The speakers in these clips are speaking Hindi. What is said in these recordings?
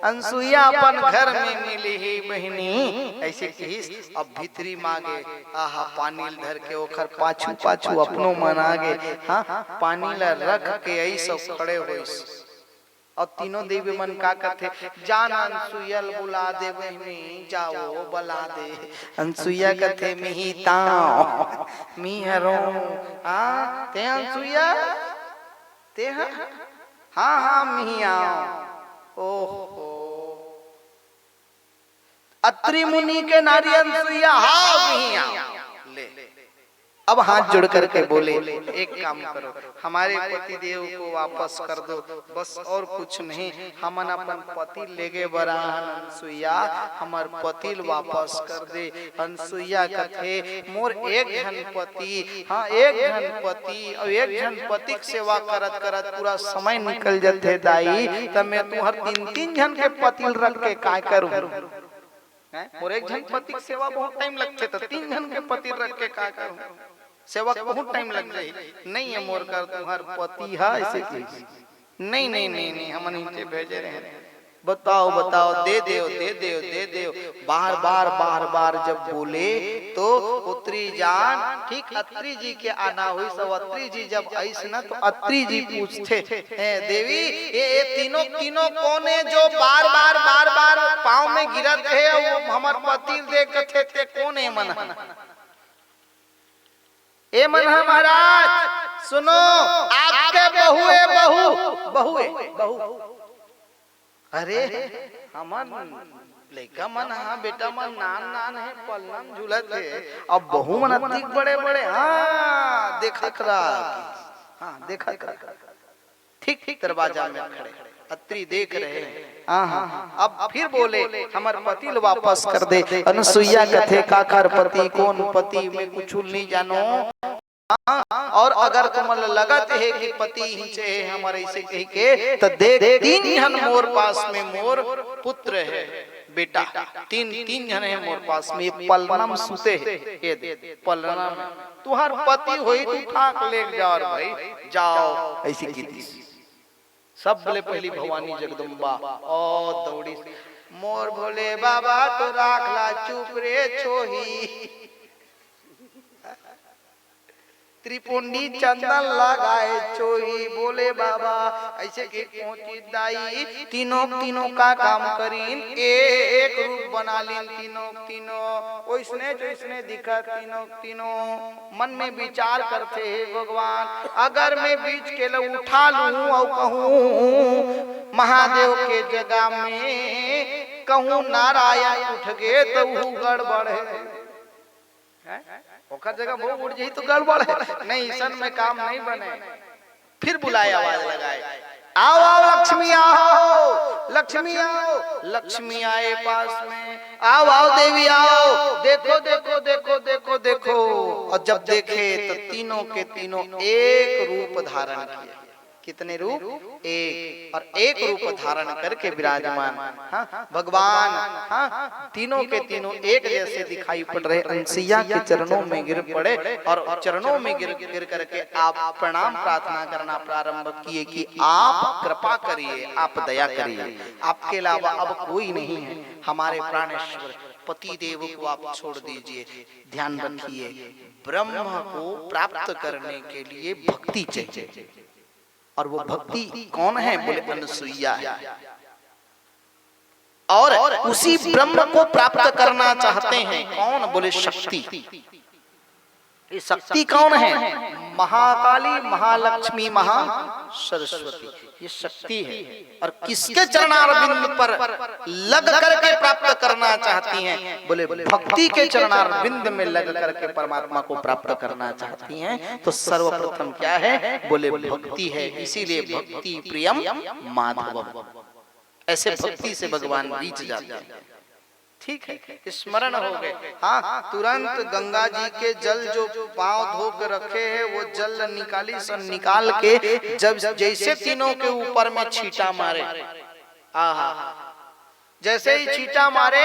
अनसुईया अपन घर में मिली ही बहिनी ऐसे कही। अब भीतरी मांगे आहा पानी धर के ओखर पाछू पाछू अपनो मन आगे हाँ पानी ला रख के ऐसा खड़े हो। और तीनों देवी मन का करते जान अनसुईयल बुला दे बहिनी जाओ बुला दे। अनसुईया कहते मिही ताओ मी हरो हाँ ते अनसुईया ते हाँ हाँ मिही आओ। ओहो अत्रि मुनि के नारी अनसुईया हाँ मिही आओ। ले अब हाथ जोड़ करके बोले एक काम करो हमारे पति देव को वापस कर दो बस और कुछ नहीं। हमन अपन पति लेगे बरा अनसुईया हमार पति वापस कर दे। अनसुईया कथे मोर एक जन पति हाँ एक जन पति और एक जन पति की सेवा करत करत पूरा समय निकल जाते दाई तब मैं तुहर तीन तीन जन के पति रख के काय करूं। मोर एक जन पति की सेवा बहुत टाइम लगते तो तीन जन के पति रख के काय करूं। सेवा बहुत टाइम लग जाए नहीं है मोर कर तुम्हार पति है ऐसे नहीं नहीं नहीं नहीं हम नीचे भेजे रहे बताओ बताओ दे देव दे देव दे देव। बार बार जब बोले तो उत्तरी जान ठीक अत्रि जी के आना हुई। सब अत्रि जी जब ऐसे ना तो अत्रि जी पूछते देवी ये तीनों तीनों कौन है जो बार बार पाँव में गिरत है वो हमार पति देख थे कौन है मन ए मन महाराज सुनो आपके बहू है बहू अरे हमन लड़का मन हाँ बेटा मन नान है पलनम झूलत है अब बहू मन अधिक बड़े बड़े हाँ देखा करा हाँ देखा करा ठीक दरवाजा में खड़े अत्रि देख रहे हाँ अब फिर बोले हमार पति वापस कर दे। अनसुईया कथे काकर पति कौन पति में कुछ नहीं जानो और अगर तुम लगत है कि पति हिंसे है हमारे इसे कही के तो देख तीन जन मोर पास में मोर पुत्र है बेटा तीन जन है मोर पास में पलनम सुते है पलनम तुहार पति होई तू ठाक ले जाओ भाई जाओ ऐसी की सब बोले पहली भवानी जगदम्बा ओ दौड़ी मोर भोले बाबा तो राखला चुप रे छोही त्रिपुंडी चंदन लगाए चोही बोले बाबा ऐसे के पहुंची दाई तीनों का काम करीन एक रूप बना लीन तीनों ओइसने दिखा तीनों मन में विचार करते हैं भगवान अगर मैं बीच के लिए उठा लूं और कहूं महादेव के जगह में कहूं नारायण उठ गए तो वो गड़बड़ है ओखर जगह वो उड़ जाई तो गड़बड़ है नहीं सन में काम नहीं बने। फिर बुलाए आवाज लगाए आओ लक्ष्मी आए पास में आओ देवी आओ देखो और जब देखे तो तीनों के तीनों एक रूप धारण किए। कितने रूप एक और एक रूप धारण करके विराजमान हाँ भगवान हाँ तीनों के तीनों एक जैसे दिखाई पड़ रहे। अनसुईया के चरणों में गिर पड़े और चरणों में गिर करके आप प्रणाम प्रार्थना करना प्रारंभ किए कि आप कृपा करिए आप दया करिए आपके अलावा अब कोई नहीं है हमारे प्राणेश्वर पति देव को आप छोड़ दीजिए। ध्यान रखिए ब्रह्म को प्राप्त करने के लिए भक्ति चाहिए और वो भक्ति कौन है बोले अनसुईया है और उसी ब्रह्म को प्राप्त करना चाहते हैं कौन बोले शक्ति। ये शक्ति कौन है महाकाली महालक्ष्मी महा सरस्वती ये शक्ति है और किसके चरणारविंद पर लग करके प्राप्त करना चाहती हैं बोले भक्ति के चरणारविंद में लग करके परमात्मा को प्राप्त करना चाहती हैं। तो सर्वप्रथम क्या है बोले भक्ति है इसीलिए भक्ति प्रियम माधवम ऐसे भक्ति से भगवान रीच जाते हैं। ठीक है स्मरण हो गए हाँ तुरंत गंगा जी के जल जो पांव धो के रखे हैं वो जल निकाली सन निकाल के जब जैसे तीनों के ऊपर में छींटा मारे आहा जैसे ही चीटा मारे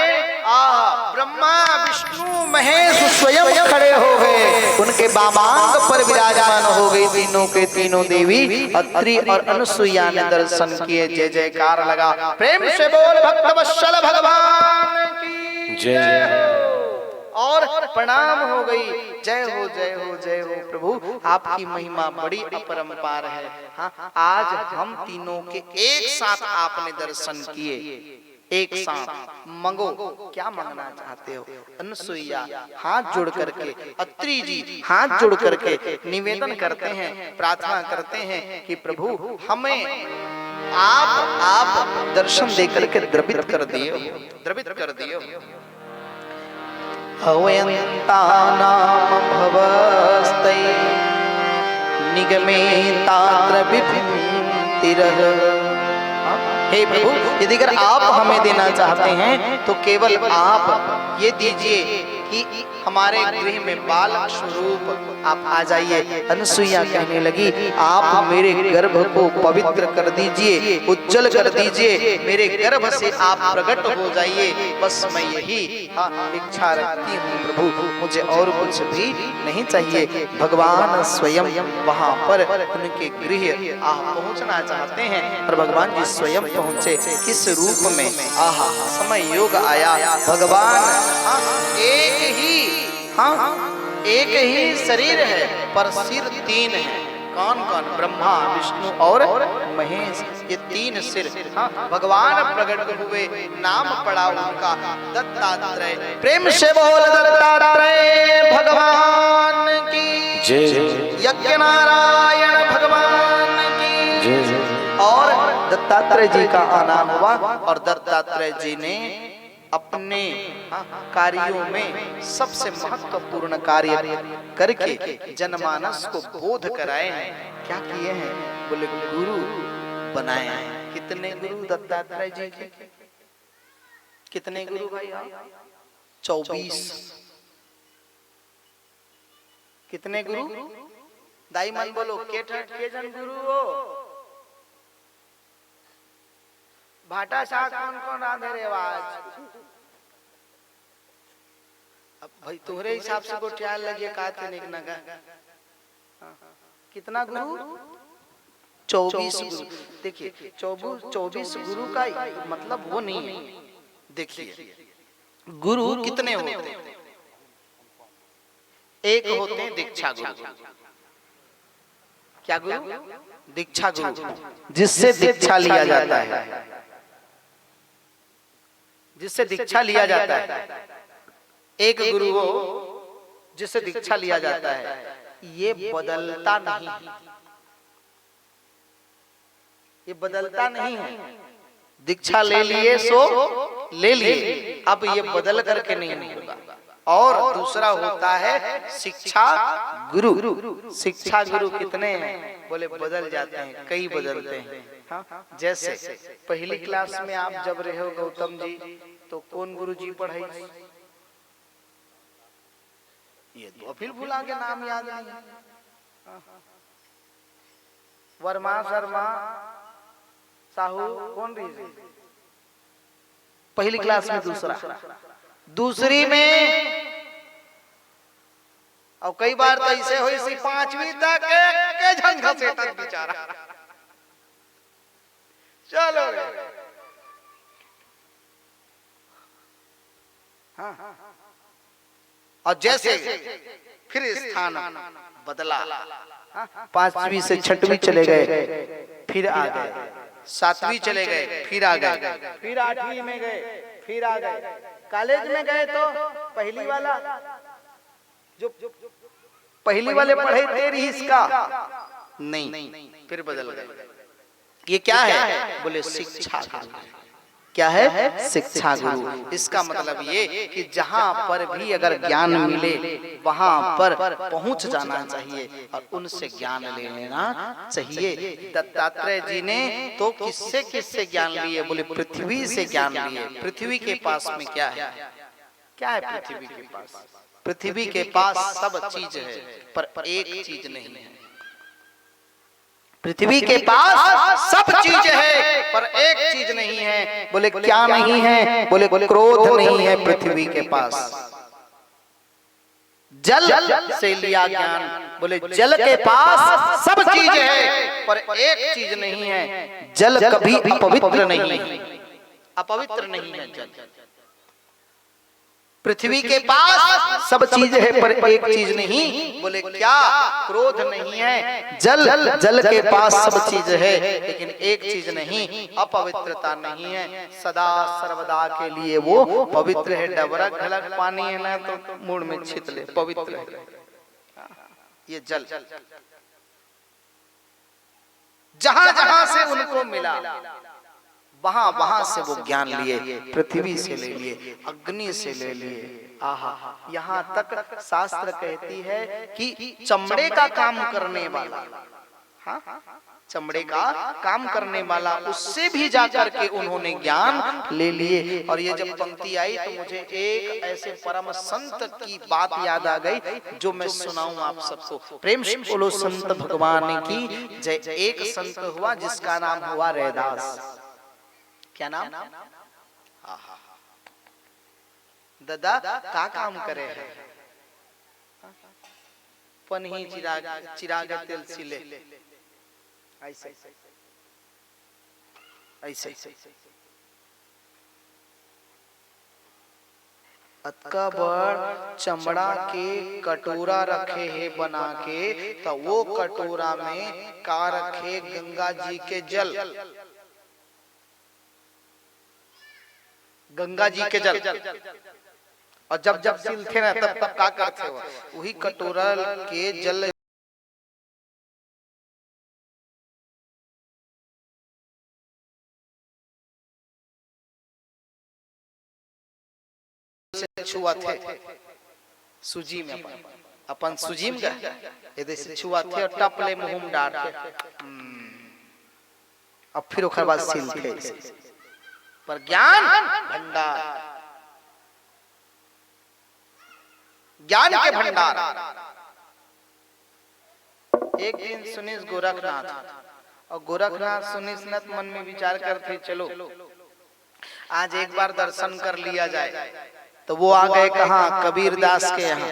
ब्रह्मा विष्णु महेश स्वयं खड़े हो गए, उनके बामांग पर विराजमान हो गई तीनों के तीनों देवी। अत्रि और अनुसुईया ने दर्शन किए। जय जयकार लगा, प्रेम से बोल भक्तवत्सल भगवान की जय। और प्रणाम हो गई। जय हो जय हो जय हो प्रभु, आपकी महिमा बड़ी अपरंपार है। हाँ, आज हम तीनों के एक साथ आपने दर्शन किए, एक साथ मंगो, क्या मांगना चाहते हो? अनुसुईया हाथ जोड़ करके, अत्रि जी हाथ जोड़ करके निवेदन करते हैं, प्रार्थना करते हैं कि प्रभु हमें आप दर्शन देकर के द्रवित कर दियो, द्रवित कर दियो। अवयन्तानां भवस्तै निगमेतात्र विभूतिरः। हे प्रभु, यदि अगर आप हमें देना चाहते हैं तो केवल आप ये दीजिए कि हमारे गृह में बालक स्वरूप आप आ जाइए। अनुसुईया कहने लगी, आप मेरे गर्भ को पवित्र कर दीजिए, उज्जवल कर दीजिए, मेरे गर्भ से आप प्रकट हो जाइए। बस मैं यही इच्छा रखती हूँ प्रभु, मुझे और कुछ भी नहीं चाहिए। भगवान स्वयं वहाँ पर उनके गृह आप पहुँचना चाहते हैं और भगवान जी स्वयं पहुँचे। किस रूप में? आहा, समय योग आया। भगवान एक ही शरीर है पर सिर तीन है। कौन कौन? ब्रह्मा विष्णु और महेश, ये तीन सिर। भगवान प्रकट हुए, नाम पड़ा उनका दत्तात्रेय। प्रेम से बोल दत्तात्रेय भगवान की जय, यज्ञ नारायण भगवान की जय। और दत्तात्रेय जी का आना हुआ और दत्तात्रेय जी ने अपने कार्यों में सबसे महत्वपूर्ण कार्य करके जनमानस को बोध कराए हैं। क्या किए हैं? बोले गुरु बनाए हैं। कितने गुरु दत्तात्रेय जी के? कितने गुरु भाई? 24। कितने गुरु? दाई मन बोलो, के जन गुरु हो? भाटा शाह कौन कौन आधे रे आवाज? अब भाई तुम्हारे हिसाब से गोटियाल लगे काते निकना का कितना गुरु? 24 गुरु। देखिए 24 गुरु का मतलब वो नहीं है। देखिए गुरु कितने होते हैं? एक होते हैं दीक्षा गुरु। क्या गुरु? दीक्षा गुरु, जिससे दीक्षा लिया जाता है, जिससे दीक्षा लिया जाता है। एक गुरु हो जिससे दीक्षा लिया जाता है, ये बदलता नहीं, ये बदलता नहीं है। दीक्षा ले लिए सो ले लिए, अब ये बदल करके नहीं होगा। और दूसरा होता है शिक्षा गुरु। शिक्षा गुरु कितने हैं? बोले बदल जाते हैं, कई बदलते हैं। हाँ? जैसे पहली क्लास में आप जब रहे हो गौतम जी, तो कौन गुरु जी पढ़ाई? ये तो फिर भुला के नाम याद नहीं। वर्मा शर्मा साहू कौन रही? पहली क्लास में। दूसरी में और कई बार तो ऐसे हुई सी 5वीं तक के झंझा से तक बेचारा। चलो हाँ। और जैसे फिर स्थान बदला, 5वीं से 6वीं चले गए, फिर आ गए, 7वीं चले गए, फिर आ गए, फिर 8वीं में गए, फिर आ गए। कॉलेज में गए तो पहली वाला जो पहली वाले पढ़े थे इसका नहीं, फिर बदल गए। ये क्या है? बोले शिक्षा गुरु। क्या है? शिक्षा गुरु। इसका मतलब ये कि जहाँ पर भी अगर ज्ञान मिले वहां पर पहुंच जाना चाहिए और उनसे ज्ञान ले लेना चाहिए। दत्तात्रेय जी ने तो किससे किससे ज्ञान लिए? बोले पृथ्वी से ज्ञान लिए। पृथ्वी के पास में क्या है? क्या है पृथ्वी के पास? पृथ्वी के पास सब चीज है पर एक चीज नहीं है। पृथ्वी के पास सब चीज है पर एक चीज नहीं है। बोले क्या नहीं है? बोले क्रोध नहीं है पृथ्वी के पास। जल से लिया ज्ञान। बोले जल के पास सब चीज है पर एक चीज नहीं है, जल कभी अपवित्र नहीं है। अपवित्र नहीं है जल। पृथ्वी के पास सब चीज है पर एक चीज नहीं। बोले क्या? क्रोध नहीं है। जल के पास सब चीज है लेकिन एक चीज नहीं, अपवित्रता नहीं है। सदा सर्वदा के लिए वो पवित्र है। डबरक ढलक पानी है ना तो मुड़ में छितले, पवित्र है ये जल। जहां जहां से उनको मिला वहां वहां से वो ज्ञान लिए। पृथ्वी से ले लिए, अग्नि से ले लिए। आहा, यहाँ तक शास्त्र कहती है कि चमड़े का काम करने वाला, हाँ चमड़े का काम करने वाला, उससे भी जाकर के उन्होंने ज्ञान ले लिए। और ये जब पंक्ति आई तो मुझे एक ऐसे परम संत की बात याद आ गई जो मैं सुनाऊं आप सबको। प्रेम से बोलो संत भगवान की जय। एक संत हुआ जिसका नाम हुआ रैदास। क्या नाम? दादा का काम करे है? पन्ही चिराग तेल सिले ऐसे ऐसे अतका बड़ चमड़ा के कटोरा रखे है बना के, तो वो कटोरा में का रखे? गंगा जी के जल। गंगा जी के जल। और जब जब सिलते ना तब तब का करते हो? वही कटोरा के जल से छुआ थे सूजी में, अपन सूजी में ये से छुआ थे और टपले मुंह में डालते। अब फिर ओकर बाद सिलते। पर ज्ञान भंडार, ज्ञान के भंडार। एक दिन सुनीस गोरखनाथ, और गोरखनाथ सुनीस मन में विचार करते चलो आज एक बार दर्शन कर लिया जाए। तो वो आ गए कहाँ? कबीरदास के यहाँ।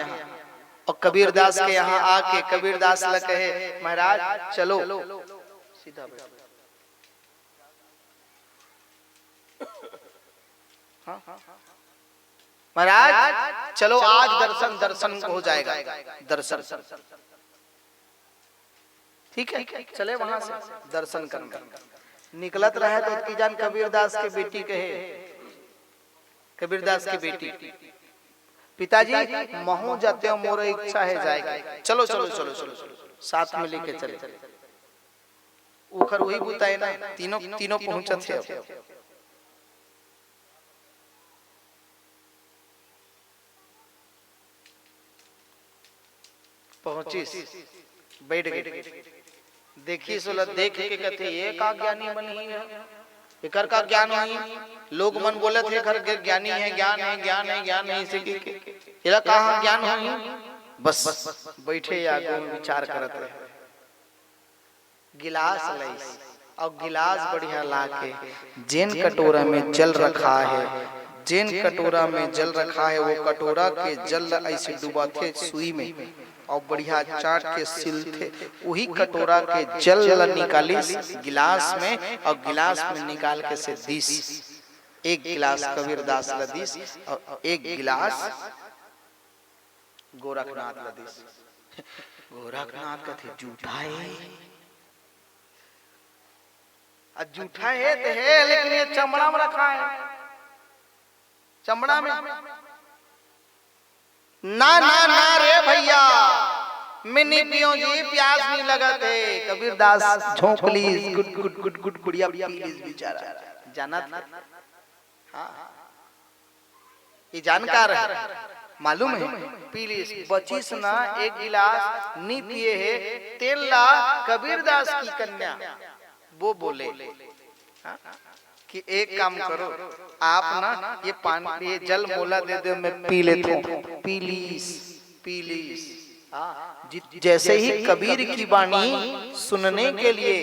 और कबीरदास के यहाँ आके कबीरदास ल कहे महाराज चलो सीधा महाराज चलो आज दर्शन हो जाएगा। दर्शन ठीक है, चले वहां से दर्शन करने। निकलत रहे तो की जान कबीरदास के बेटी कहे, कबीरदास की बेटी, पिताजी महू जाते हो, मोर इच्छा है जाएगा। चलो चलो चलो चलो साथ में लेके चले। उखर वही बुताए ना, तीनों पहुंचे थे। पहुंचिस बैठ गए। देखी सोला देख के कहते ये का ज्ञानी बनी है, एकर का ज्ञान हुई। लोग मन बोले थे घर के ज्ञानी है, ज्ञान है, ज्ञान है, ज्ञान है, इसे के कहा ज्ञान हुई। बस बैठे आगो में विचार करत रहे। गिलास लईस और गिलास बढ़िया लाके जिन कटोरा में जल रखा है, जिन कटोरा में जल रखा है वो कटोरा के जल ऐसे डुबा थे सुई में और बढ़िया चाट के सिल थे। वही कटोरा के जल निकाली गिलास में और गिलास में निकाल के से दिस। एक गिलास कबीरदास लदीस और एक गिलास गोरखनाथ लदीस। गोरखनाथ का थे झूठा है, झूठा है तो है लेकिन ये चमड़ा में रखा है, चमड़ा में ना ना ना रे भैया मैं नहीं पियो जी, प्यास नहीं लगते। कबीरदास झोंक ली, गुड गुड गुड गुड गुड़िया पी ली बेचारा। जाना था हाँ ये जानकार है, मालूम है। पी ली बचीस ना एक गिलास नहीं पिए है। तेल ला कबीरदास की कन्या वो बोले हाँ? कि एक काम करो आप ना ये पानी ये जल मोला दे दो मैं पी लेता हूँ। पीलीस पीलीस जैसे ही कबीर की वाणी सुनने के लिए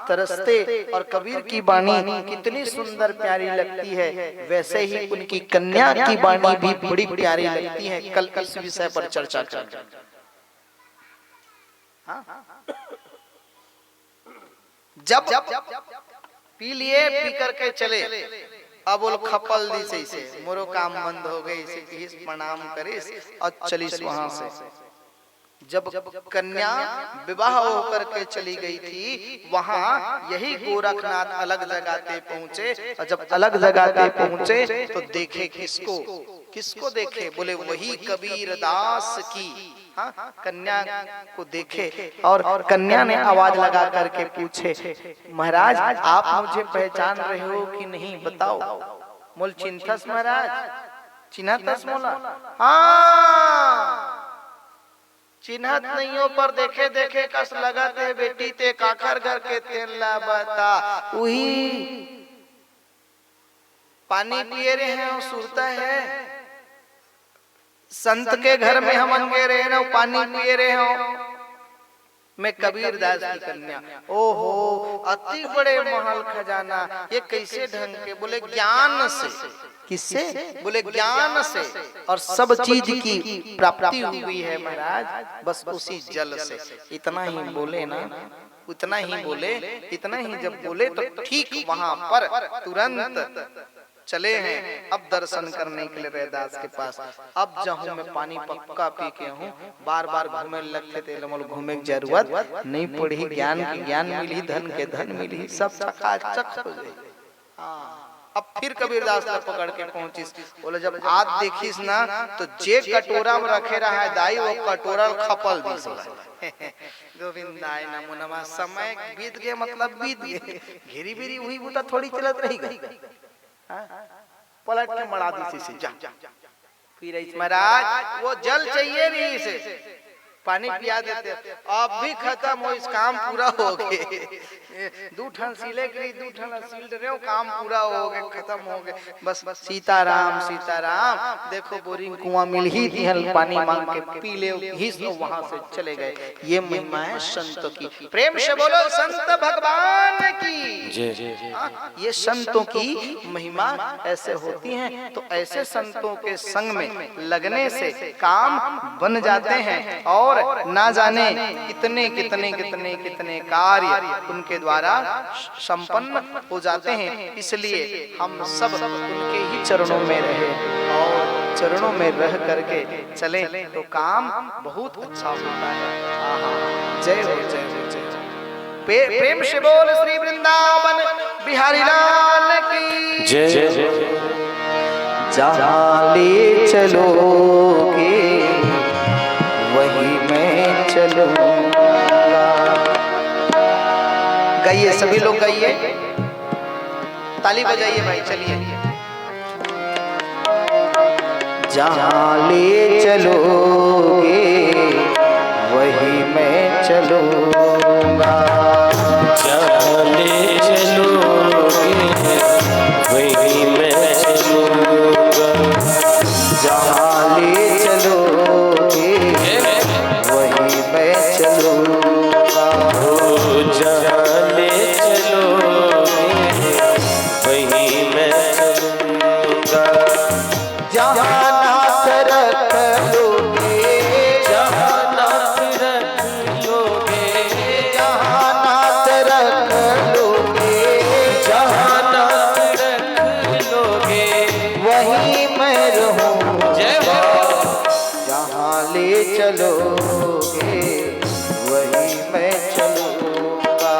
तरसते और कबीर की वाणी कितनी सुंदर प्यारी लगती है, वैसे ही उनकी कन्या की वाणी भी बड़ी प्यारी लगती है। कल इस विषय पर चर्चा करें। जब पी लिए, पी करके चले, अब बोल खपल दी से मोरो काम बंद हो गए, इसे प्रणाम करे और चलीस वहां से। जब कन्या विवाह होकर के चली गई थी, वहां यही गोरखनाथ अलग जगह पे पहुंचे, और जब अलग जगह पे पहुंचे तो देखे किसको देखे, बोले वही कबीर दास की कन्या को देखे। और कन्या ने आवाज लगा करके पूछे, महाराज आप मुझे पहचान रहे हो कि नहीं, बताओ। मोल चिंथस महाराज, चिन्हतस मोला? हाँ चिन्हत नहीं हो, पर देखे देखे कस लगत है बेटी ते काकर घर के तेल ला बता। वही पानी पिए रहे हैं, सुरता है संत के घर में हम अंगे रहे ना, पानी पिए रहे हो। मैं कबीर दास की कन्या। ओहो अति बड़े महल खजाना, ये कैसे ढंग के? बोले ज्ञान से। किससे? बोले ज्ञान से, और सब चीज की प्राप्ति हुई है महाराज, बस उसी जल से। इतना ही बोले ना, उतना ही बोले, इतना ही जब बोले तो ठीक वहां पर तुरंत चले हैं। अब दर्शन करने के लिए रैदास के पास। अब जाऊं मैं पानी पक्का पी के हूँ, बार बार घूमे लगते थे, घूमे की जरूरत नहीं पड़ी। ज्ञान की ज्ञान मिली, धन के धन मिली, सब चकाचक हो गई। अब फिर कबीरदास ने पकड़ के पहुंचिस, बोले जब आज देखिस ना तो जे कटोरा में रखे रहा है दाई, वो कटोरा खपल गोविंदाय नमो नमः। समय बीत गए, मतलब बीत गए, घेरी बेरी हुई बूता थोड़ी चलत रही गई, पलट के मरा दी से जा। फिर महाराज वो जल चाहिए नहीं, इसे पानी पिया देते, अब भी खत्म हो, इस काम पूरा हो गए। दू ठन सीले गई, दू ठन सील रहे हो, काम पूरा हो गए, खत्म हो गए। बस सीताराम सीताराम, देखो बोरिंग कुआं मिल ही दिहल, पानी मांग के पी ले, घिस लो, वहां से चले गए। ये महिमा है संतों की। प्रेम से बोलो संत भगवान की। ये संतों की महिमा ऐसे होती है। तो ऐसे संतों के संग में लगने से काम बन जाते हैं, और ना जाने कितने कितने कितने कितने कार्य उनके द्वारा संपन्न हो जाते हैं। इसलिए हम सब उनके ही चरणों में रहे, और चरणों में रह करके चले तो काम बहुत अच्छा होता है। जय हो जय हो जय हो। प्रेम से बोल श्री वृंदावन बिहारी लाल की जय। जहाँ ले चलोगे वही मैं चलूंगा। गाइए सभी लोग, गाइए, ताली बजाइए भाई, चलिए। जहाँ ले चलोगे वही मैं चलूंगा। जहाँ ले चलोगे वही मैं चलूंगा। जहाँ ले चलोगे वही मैं चलूंगा। जहाँ ले चलोगे वही मैं चलूंगा। जहाँ नाथ रख लोगे, जहाँ नाथ रख लोगे, जहाँ नाथ रख लोगे, जहाँ नाथ रख लोगे वही मैं रहूंगा। जय हो। जहाँ ले चलोगे वही मैं चलूंगा।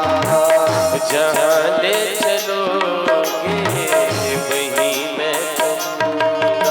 जहाँ ले चलोगे वही मैं चलूंगा।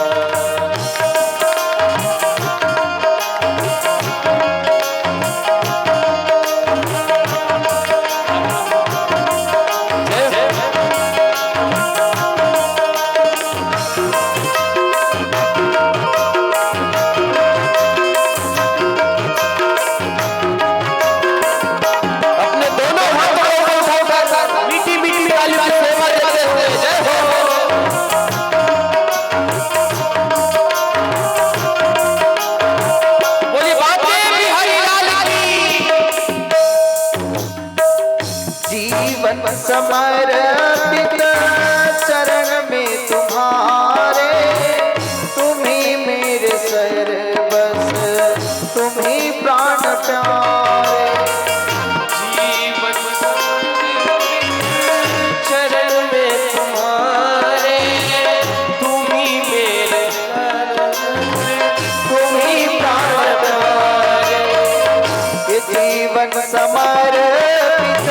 समर्पित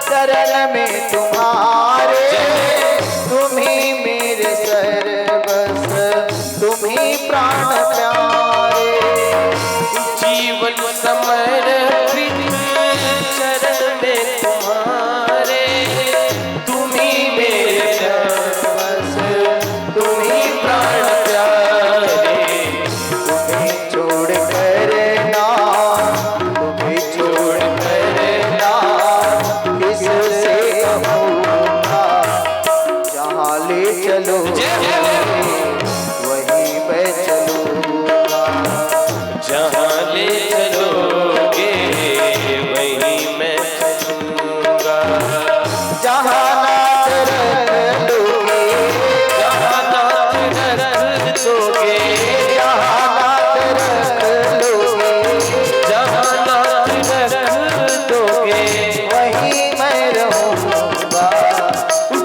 चरण में तुम्हारे, तुम ही मेरे सर्वस्व, तुम ही प्राण प्यारे। जीवन समर्पित चरण में तुम्हारे, तुम ही मेरे सर्वस्व, तुम ही प्राण प्यारे। तुम्हें छोड़ कर ना, तुम्हें छोड़ कर ना, किससे कहूँगा, जहाँ ले चलो वहीं मैं चलूँगा। जहाँ ले चलोगे वहीं मैं चलूँगा। जहाँ नाथ रख लोगे, जहाँ नाथ रख दोगे, जहाँ नाथ रख लोगे, जहाँ नाथ रख दोगे, वहीं मैं रहूँगा।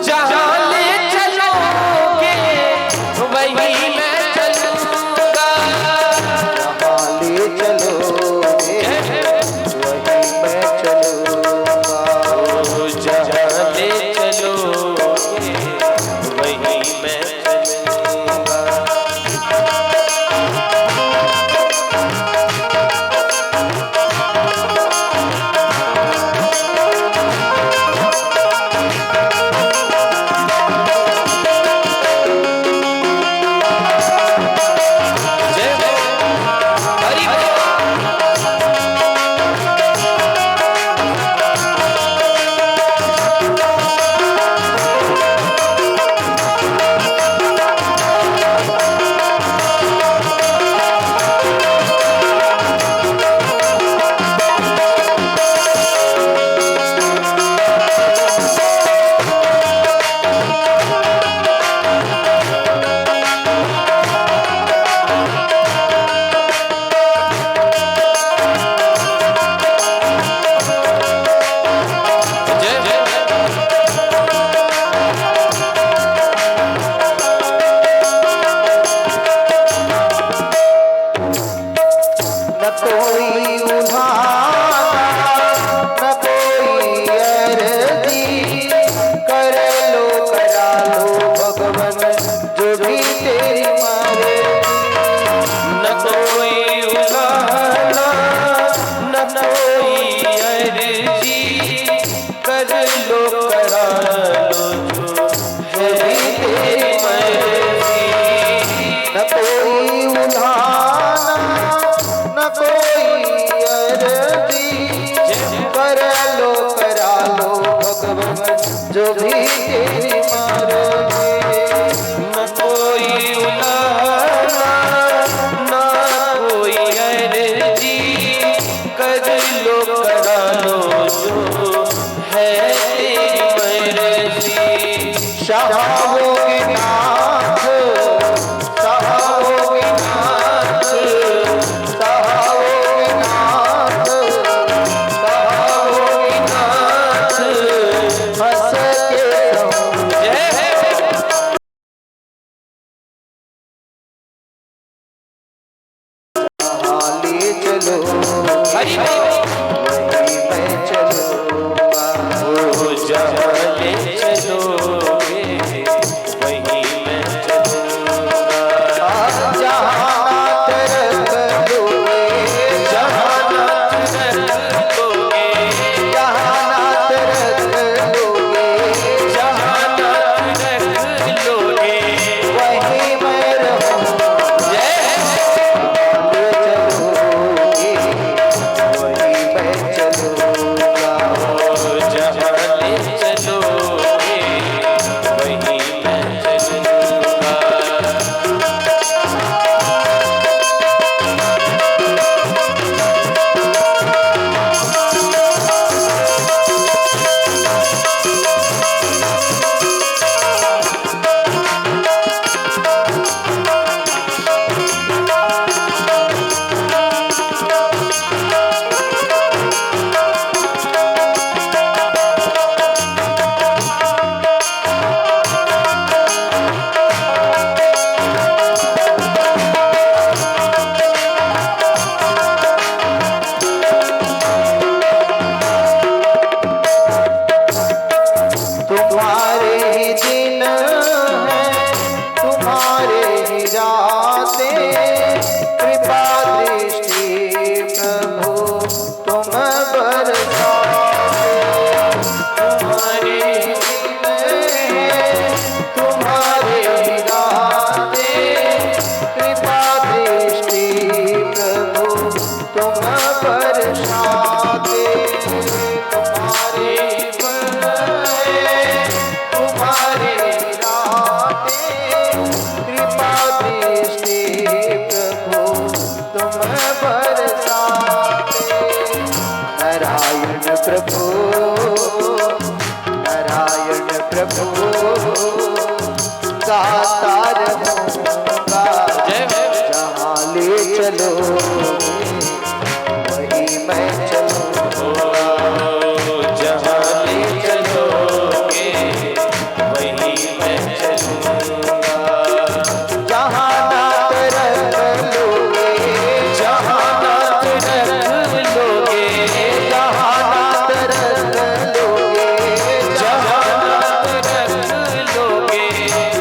जहाँ ले चलोगे वहीं मैं चलूँगा। जहाँ ले चलोगे वहीं मैं चलूँगा। जहाँ ले चलोगे वहीं मैं चलूँगा। जय हरि बोल। न कोई उधाना, न कोई अर्जी, कर लो करा लो भगवन जो भी तेरी मर्जी। न कोई उलाहना, न कोई अर्जी, कर लो करा लो जो है तेरी मर्जी। न कोई उधाना, न कोई अर्जी, कर लो करा लो भगवन जो भी तेरी मर्जी। न कोई उलाहना, न कोई अर्जी, कर लो करा लो जो है तेरी मर्जी। शाहों के नाथ, शाहों के नाथ, शाहों के नाथ, शाहों के नाथ, हंस के रहूं। जहाँ ले चलो हरि बोल। वहीं मैं चलूँगा। जहाँ ले चलोगे वहीं मैं चलूँगा। जहाँ नाथ रख लोगे, जहाँ नाथ रख दोगे, जहाँ नाथ रख लोगे, जहाँ नाथ रख लोगे, वहीं मैं रहूँगा। जय ले चलोगे वहीं प्रभु नारायण प्रभु गाता रहूंगा जहाँ ले चलो वही मैं चलूंगा जहाँ ले चलोगे वही मैं चलूंगा जहाँ नाथ रख लोगे जहाँ नाथ रख लोगे जहाँ नाथ रख लोगे जहाँ नाथ रख लोगे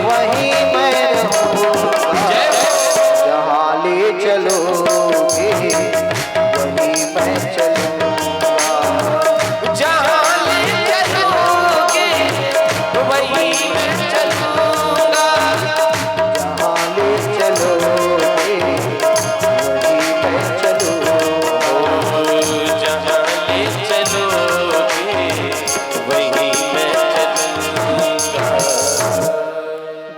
वहीं मैं रहूंगा जहाँ ले चलोगे वहीं मैं चलूंगा जहाँ ले चलोगे वही मैं चलूंगा जहाँ ले चलोगे वहीं मैं चलूंगा जहाँ ले चलोगे वही मैं चलूंगा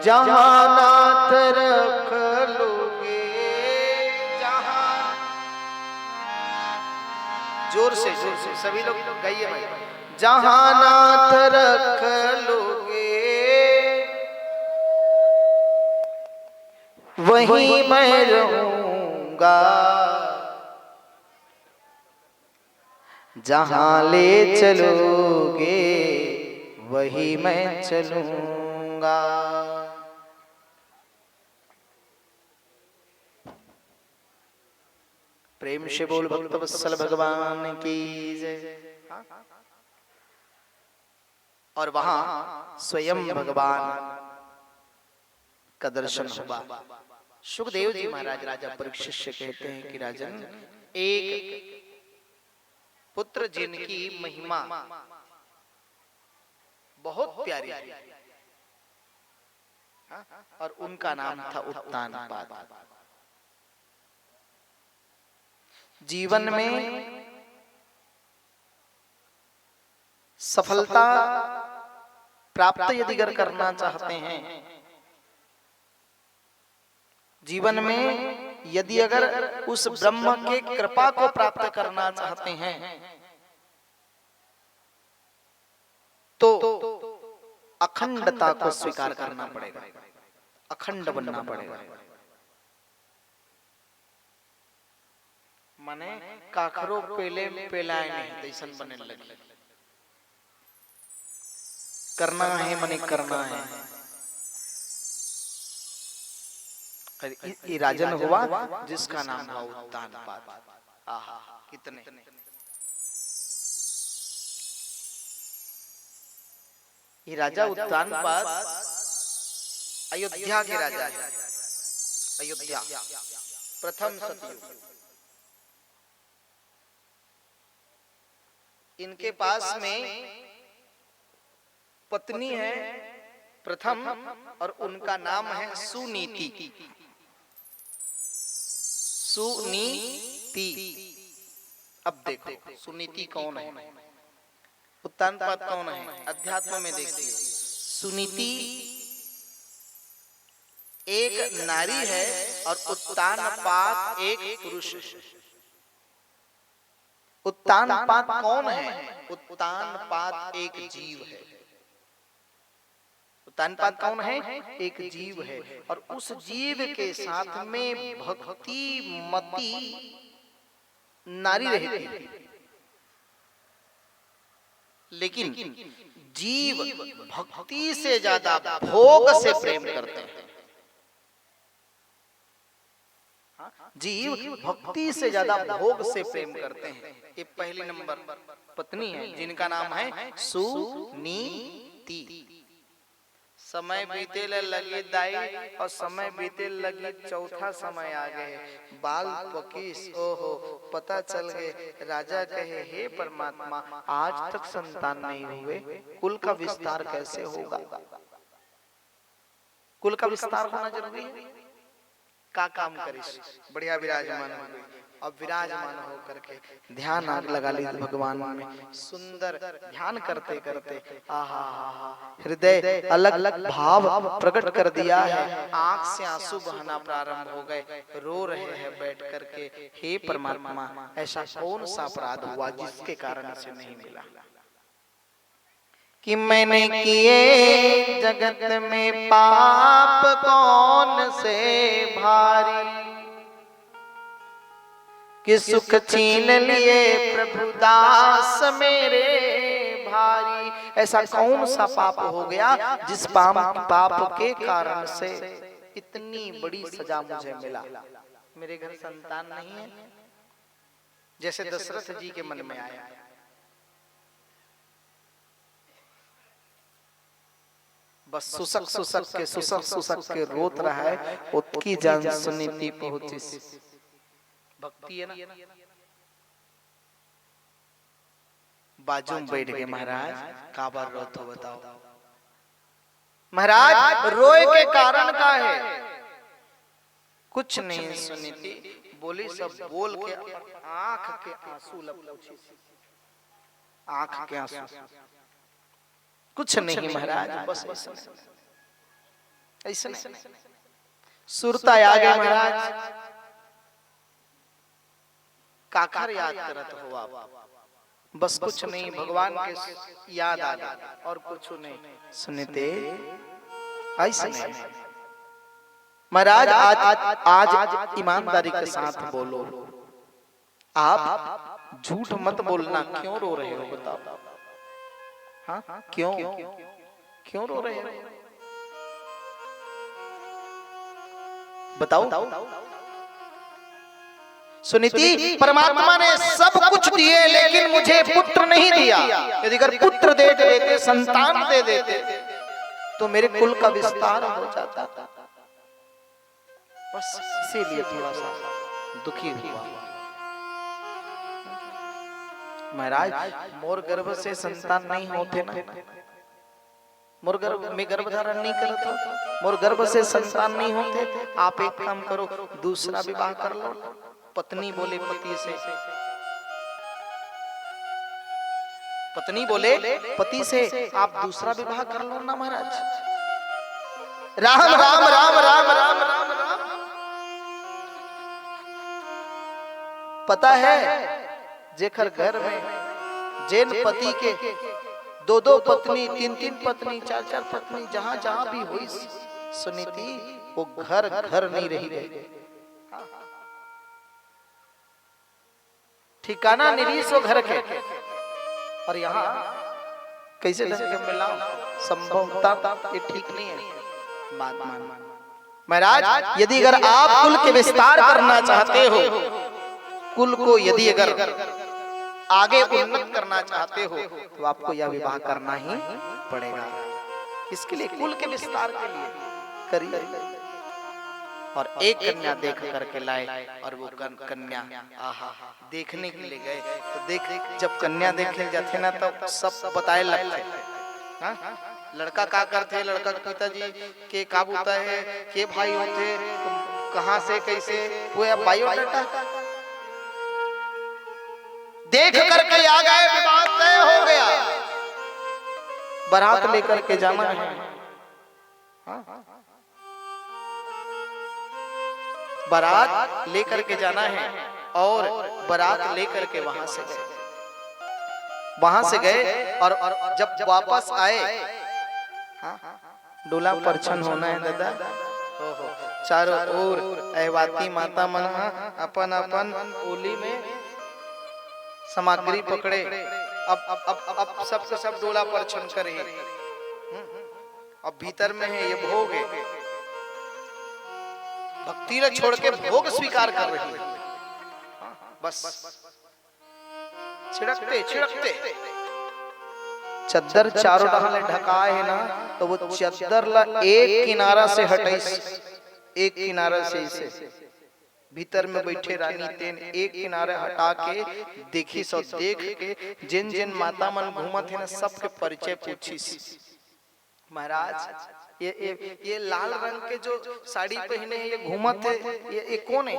जहाँ नाथ रख लोगे जहाँ जोर से सभी लोग गाइए भाई जहाँ नाथ रख लोगे वहीं मैं रहूंगा जहाँ ले चलोगे वही मैं चलूंगा। प्रेम से बोल भक्त वत्सल भगवान की जय। और वहां स्वयं भगवान का दर्शन हुआ। सुखदेव जी महाराज राजा परीक्षित से कहते हैं कि राजन, एक पुत्र जिनकी महिमा बहुत प्यारी है और उनका नाम था उत्तानपाद। जीवन में सफलता प्राप्त यदि अगर करना चाहते हैं, जीवन में यदि अगर उस ब्रह्म के कृपा को प्राप्त करना चाहते हैं तो अखंडता को स्वीकार करना पड़ेगा, अखंड बनना पड़ेगा। माने काखरो पेले पेलाए नहीं तैसन बने लगे। करना है मने करना है। ये राजन हुआ जिसका नाम हुआ उत्तानपाद। आहा कितने ये राजा उत्तानपाद अयोध्या के राजा है। अयोध्या प्रथम सतयुग। इनके पास में पत्नी है प्रथम और उनका नाम है सुनीति। सुनीति। अब देखो सुनीति कौन है, उत्तानपाद कौन है, अध्यात्म में देखिए। सुनीति एक नारी है और उत्तानपाद एक पुरुष है। उत्तानपाद कौन है? उत्तानपाद एक जीव है। उत्तानपाद कौन है? एक जीव है और उस जीव के साथ में भक्ति मती नारी रहती है। लेकिन जीव भक्ति से ज्यादा भोग से प्रेम करते हैं। जीव भक्ति से ज्यादा भोग से प्रेम करते हैं। ये पहली नंबर पत्नी है जिनका नाम है सुनीति। समय बीते लगी दाई और समय बीते लगी चौथा समय आ गए। बाल पकीस ओहो पता चल गए। राजा कहे हे परमात्मा आज तक संतान नहीं हुए, कुल का विस्तार कैसे होगा? कुल का विस्तार होना जरूरी है। का काम करिस, बढ़िया विराजमान हो गई। अब विराजमान हो करके ध्यान आग लगा ली भगवान में, सुंदर ध्यान करते करते आहा हृदय अलग अलग भाव प्रकट कर दिया है, आंख से आंसू बहना प्रारंभ हो गए, रो रहे हैं बैठ करके, हे परमात्मा ऐसा कौन सा अपराध हुआ जिसके कारण इसे नहीं मिला, कि मैंने किए जगत में पाप कौन से भारी, कि सुख छीन लिए प्रभु दास मेरे भारी। ऐसा कौन सा पाप हो गया जिस पाप के कारण से इतनी बड़ी सजा मुझे मिला। मेरे घर संतान नहीं है, जैसे दशरथ जी के मन में आया, बस सुसक के रोत रहा है, उसकी जान सुनीति पहुंची। भक्ति है ना। बाजू में बैठ गए महाराज, काबर रो तो बताओ महाराज, रोए के कारण का है? कुछ नहीं सुनीति बोली, सब बोल के आंख के आंसू लपलूछी, आंख के आंसू, कुछ नहीं महाराज, बस ऐसा सुरता आ गए महाराज, काकर याद करत हो आप, बस कुछ नहीं भगवान के याद आ गया और कुछ नहीं। सुनते ऐसा नहीं महाराज, आज ईमानदारी के साथ बोलो, आप झूठ मत बोलना, क्यों रो रहे हो बताओ? हाँ क्यों रो रहे हो बताओ? सुनीति, परमात्मा ने सब कुछ दिए लेकिन मुझे पुत्र नहीं दिया, यदि अगर पुत्र दे देते, संतान दे देते तो मेरे कुल का विस्तार हो जाता, बस इसीलिए थोड़ा सा दुखी हुआ। महाराज मोर गर्भ से संतान नहीं होते ना, मोर गर्भ में गर्भ धारण नहीं करता, मोर गर्भ से संतान नहीं होते, आप एक काम करो, दूसरा विवाह कर लो। पत्नी बोले पति से, पत्नी बोले पति से, आप दूसरा विवाह कर लो ना महाराज। राम राम राम राम राम राम राम। पता है जेखर घर में जैन पति के दो पत्नी, तीन पत्नी, चार पत्नी, जहां भी हुई सुनीति, वो घर नहीं रही गई, ठिकाना निरीस हो घर के। और यहाँ कैसे ढंग के मिला संभवता, ये ठीक नहीं है बात मान। महाराज यदि अगर आप कुल के विस्तार करना चाहते हो, कुल को यदि अगर आगे उन्नत करना चाहते हो, तो आपको यह विवाह करना ही पड़ेगा। इसके लिए कुल के विस्तार के लिए करिए। और एक कन्या देख करके लाए, और वो कन्या आहा देखने के लिए गए, तो देख जब कन्या देखे जाते ना तो सब बताए लगते, लड़का का करते, लड़का के पिताजी के काबू होता है, के भाई होते, कहां से कैसे, वो बायोडाटा देख करके आ गए, विवाह तय हो गया, बारात लेकर के जाना है। बारात लेकर के जाना है, और बारात लेकर के वहां से गए, और जब वापस आए, डोला परछन होना है दादा, चारों ओर अहवाती माता मन अपन अपन ओली में सामग्री पकड़े, अब सबसे सब डोला परछन करे, अब भीतर में है ये भोग है, भक्ति ने छोड़ के भोग स्वीकार कर रही है, बस छिड़कते चद्दर चारों डाले ढकाए है ना, तो वो चद्दर ला एक किनारा से हटे, एक किनारा से इसे भीतर में बैठे रानी तेन एक किनारे हटा के देखी, सो देख के जिन जिन माता मन घूमत है ना, सबके परिचय पूछी। महाराज ये लाल रंग के जो साड़ी पहने हैं, ये घूमत है, ये कौन है?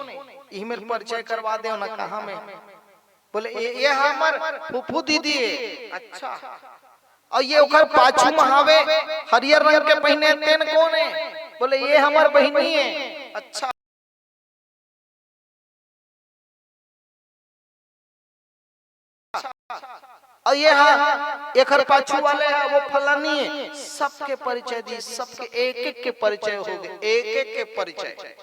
ईमेल परिचय करवा दे ना। कहाँ में? बोले ये हमार फूफू दीदी है। अच्छा, और ये ओकर पाछू महावे हरियर रंग के पहने तेन कौन है? बोले ये हमार बहिनी है। अच्छा, और ये हाँ एक पाछू वाले है वो फलानी है। सबके परिचय दी, सबके एक एक के परिचय हो गए, एक एक के परिचय।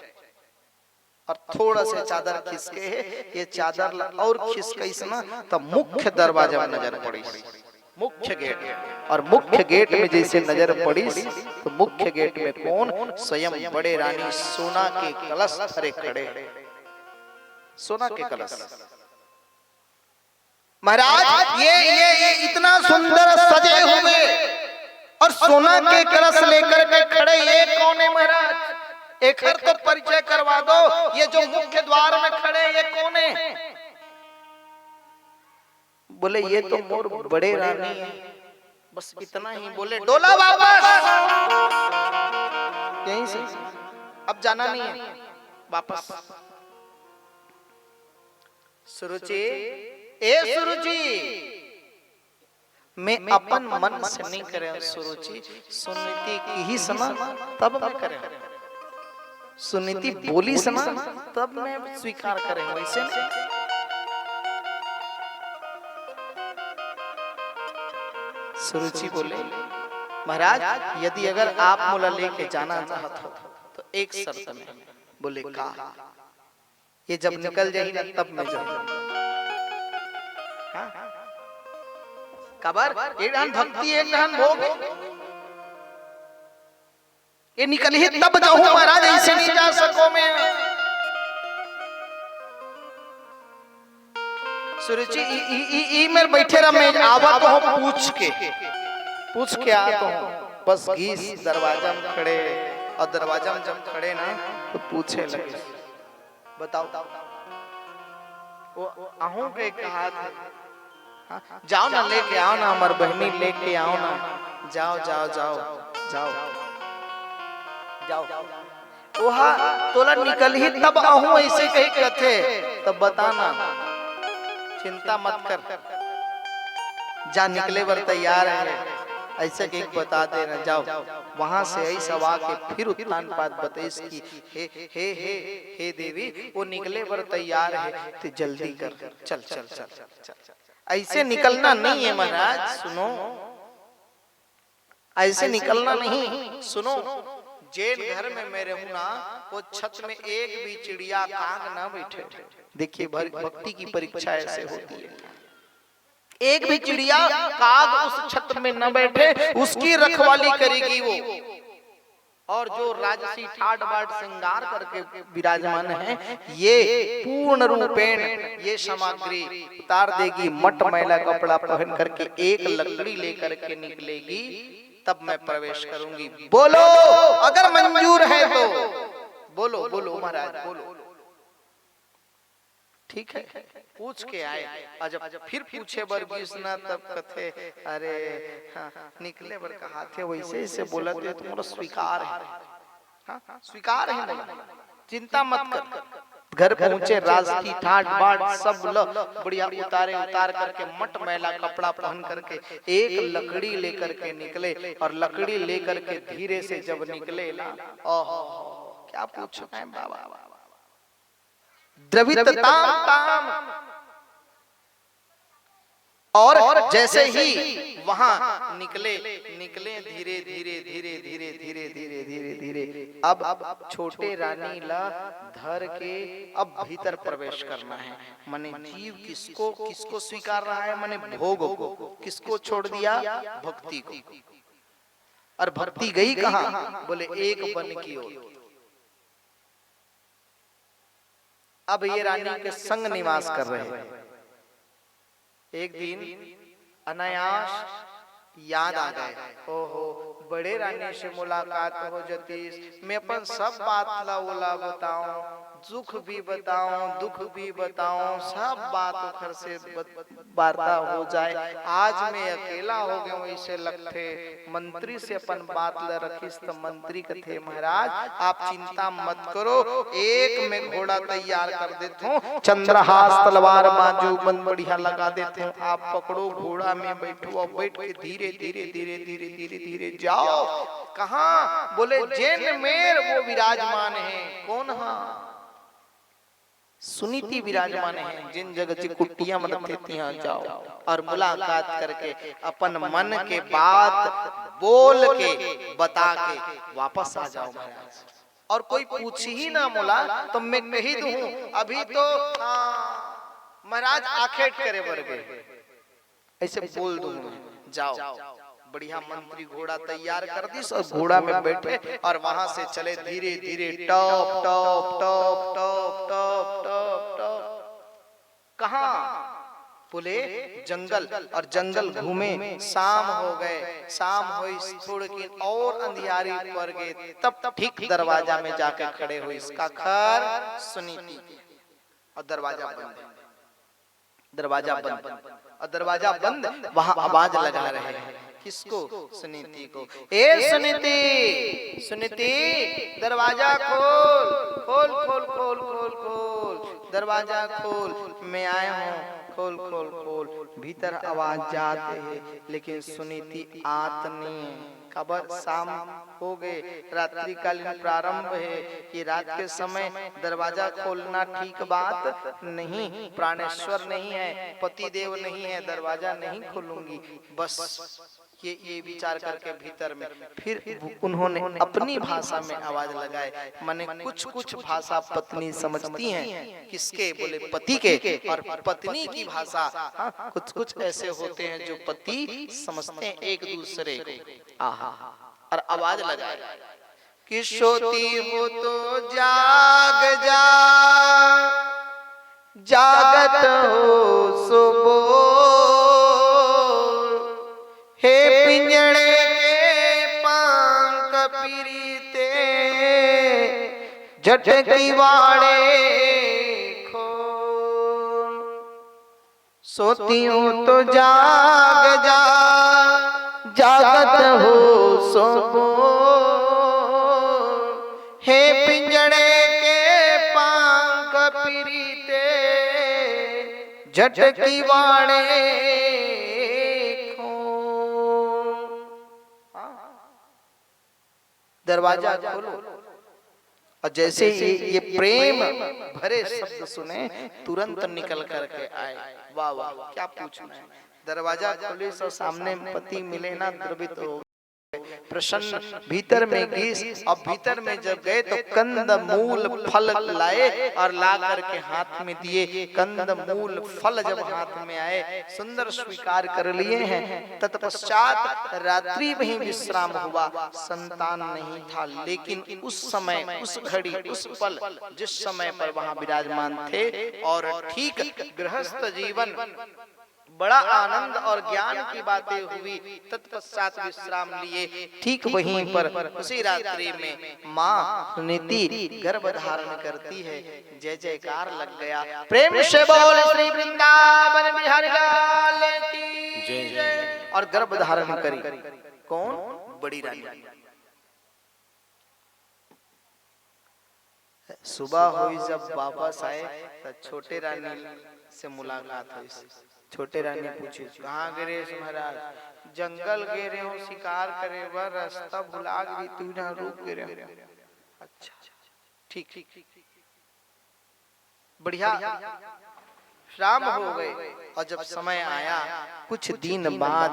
और थोड़ा से चादर खिसके है, ये चादर और खिसके ना तो मुख्य दरवाजा में नजर पड़ी, मुख्य गेट। और मुख्य गेट में जैसे नजर पड़ी तो मुख्य गेट में कौन? स्वयं बड़े रानी सोना के कलश धरे खड़े, सोना के कलश। महाराज ये इतना सुंदर सजे हुए और सोना के कलश लेकर के खड़े, ये कौन है महाराज? एक तो परिचय करवा दो, ये जो मुख्य द्वार में खड़े ये कौन है? बोले ये तो मोर बड़े रानी है। बस इतना ही बोले, डोला वापस यहीं से, अब जाना नहीं है, वापस। सुरुचि, ए सुरुचि, मैं अपन मन से नहीं करे सुरुचि, सुनीति की ही सुना तब मैं करे, सुनीति बोली सुना तब मैं स्वीकार करे, वैसे नहीं। सुरुचि बोले, महाराज यदि अगर आप मोला लेके जाना चाहत हो तो एक शर्त में। बोले का? ये जब निकल जाही ना तब मैं जाऊंगा। कबर एक धन भक्ति एक धन भोग, ये निकल ही तब जाऊं महाराज, ऐसे नहीं जा सको मैं। सुरुचि ई में बैठे रह, मैं आवा तो हूं पूछ के आ तो हूं। बस घीस दरवाजा में खड़े, और दरवाजा में जब खड़े ना तो पूछे लगे, बताओ वो आहू के कहा था, जाओ ना लेके आओ ना, हमार बहनी लेके आओ ना, जाओ जाओ जाओ जाओ जाओ। वहा तोला निकल ही तब आहू, ऐसे कही कहते तब बताना, चिंता मत कर, जा निकले बर तैयार है, ऐसे के बता देना। जाओ वहां से ऐसा आके फिर उत्तान पात बतेस की, हे देवी वो निकले बर तैयार है, तो जल्दी कर, चल चल चल चल। ऐसे निकलना नहीं है महाराज, सुनो, ऐसे निकलना नहीं, सुनो। जेल घर में मैं रहूं ना, वो छत में एक भी चिड़िया काग ना बैठे। देखिए भक्ति की परीक्षा ऐसे होती है, एक भी चिड़िया काग उस छत में न बैठे, उसकी रखवाली करेगी वो। और जो राजसी ठाट बाट श्रृंगार करके विराजमान है, ये पूर्ण रूपेण ये सामग्री उतार देगी, मट मैला कपड़ा पहन करके एक लकड़ी लेकर के निकलेगी, तब मैं प्रवेश करूंगी। बोलो अगर मंजूर है तो बोलो, बोलो महाराज बोलो। ठीक है, पूछ के आए, जब फिर पूछे बरगीस ना तब कथे, अरे हाँ, निकले बर कहा थे, वैसे ऐसे बोला थे, तुम्हारा स्वीकार है। हाँ, स्वीकार है, चिंता मत कर। घर पहुंचे, राजकी ठाट बाट सब बढ़िया उतार करके मट मैला कपड़ा पहन करके एक लकड़ी लेकर के निकले, और लकड़ी लेकर के धीरे से जब निकले ना, ओहो क्या पूछना है बाबा, द्रवित ताम ताम। और जैसे ही वहां निकले धीरे धीरे धीरे धीरे धीरे धीरे धीरे धीरे, अब छोटे रानी ला धर के अब भीतर प्रवेश करना है। माने जीव किसको स्वीकार रहा है, माने भोग को, किसको छोड़ दिया, भक्ति को। और भक्ति गई कहां? बोले एक बन की ओर। अब ये रानी के संग निवास कर रहे हैं। एक दिन अनायास याद आ गए, ओहो बड़े रानी से मुलाकात हो जाती, मैं अपन सब बात ला बताऊं, दुख भी बताऊं, दुख भी बताऊं, सब बात उखर से वार्ता हो जाए। आज मैं अकेला हो गया हूँ, ऐसे लगते मंत्री से अपन बात ले रखी तो मंत्री कथे महाराज आप चिंता मत करो, एक मैं घोड़ा तैयार कर देता हूँ, चंद्रहास तलवार बाजू बन बढ़िया लगा देते हूँ, आप पकड़ो घोड़ा में बैठो और बैठ के धीरे धीरे धीरे धीरे धीरे धीरे जाओ। कहाँ? बोले जैनमेर वो विराजमान है। कौन? हाँ सुनीति विराजमान है। जिन जगह कुटिया मतलब यहाँ जाओ और मुलाकात करके अपन मन के बात बोल के बता के वापस आ जाओ महाराज। और कोई पूछ ही ना मोला तो मैं कही दूं अभी तो महाराज आखेट करे वर्गे ऐसे बोल दूं जाओ। बढ़िया मंत्री घोड़ा तैयार कर दी, सब घोड़ा में बैठे और वहां से चले धीरे धीरे top top top top top top top. कहाँ? बोले जंगल। और जंगल घूमे, शाम हो गए, शाम हुई थोड़ी की और अंधियारी पड़ गए, तब ठीक दरवाजा में जाके खड़े हुई इसका खर सुनीति। और दरवाजा बंद, दरवाजा बंद और दरवाजा बंद। वहां आवाज लगा रहे हैं किसको? सुनीति को। ए सुनीति, सुनीति दरवाजा खोल खोल खोल खोल खोल खोल, दरवाजा खोल, मैं आया हूँ, खोल खोल खोल। भीतर आवाज जाते है लेकिन सुनीति आत नहीं है। खबर शाम हो गए, रात्रि कालीन प्रारंभ है कि रात के समय दरवाजा खोलना ठीक बात नहीं, प्राणेश्वर नहीं है, पति देव नहीं है, दरवाजा नहीं खोलूंगी। बस ये विचार करके भीतर में फिर उन्होंने अपनी भाषा में आवाज लगाए। माने कुछ कुछ भाषा पत्नी समझती हैं, किसके? बोले पति के। और पत्नी की भाषा कुछ कुछ ऐसे होते हैं जो पति समझते हैं एक दूसरे को। आहा। और आवाज लगाए कि सोती हो तो जाग जा, जागत हो सो हे पिंजड़े के पंख पीरीते, झटकी वाड़े खोल। सोती हूँ तो जाग जा, जागत हो सो हे पिंजड़े के पंख पीरीते, झटकी वाड़े। दरवाजा खोलो। और जैसे ही ये प्रेम भरे शब्द सुने तुरंत निकल करके आए। वाह वाह क्या पूछना है। दरवाजा खोले तो सामने पति मिले ना, द्रवित हो प्रसन्न। भीतर में घिस और भीतर में जब गए तो कंद मूल फल लाए और ला करके हाथ में दिए। कंद मूल फल जब हाथ में आए सुंदर स्वीकार कर लिए हैं। तत्पश्चात रात्रि में ही विश्राम हुआ। संतान नहीं था लेकिन उस समय, उस घड़ी, उस पल जिस समय पर वहां विराजमान थे और ठीक गृहस्थ जीवन बड़ा आनंद और ज्ञान की बातें हुई। तत्पश्चात विश्राम लिए। ठीक वहीं पर उसी रात्रि में माँ सुनीति गर्भ धारण करती है। जय जयकार लग गया। प्रेम से बोल श्री वृंदावन बिहारी लाल की जय। और गर्भ धारण करी। कौन? बड़ी रानी। सुबह हुई जब वापस आए तो छोटे रानी से मुलाकात हुई। छोटे रानी पूछे कहाँ गिरे महाराज? जंगल गिरे हो शिकार करे, वह रास्ता भुला गई, तू ना रुक गिरे। अच्छा ठीक बढ़िया। शाम हो गए और जब समय आया कुछ दिन बाद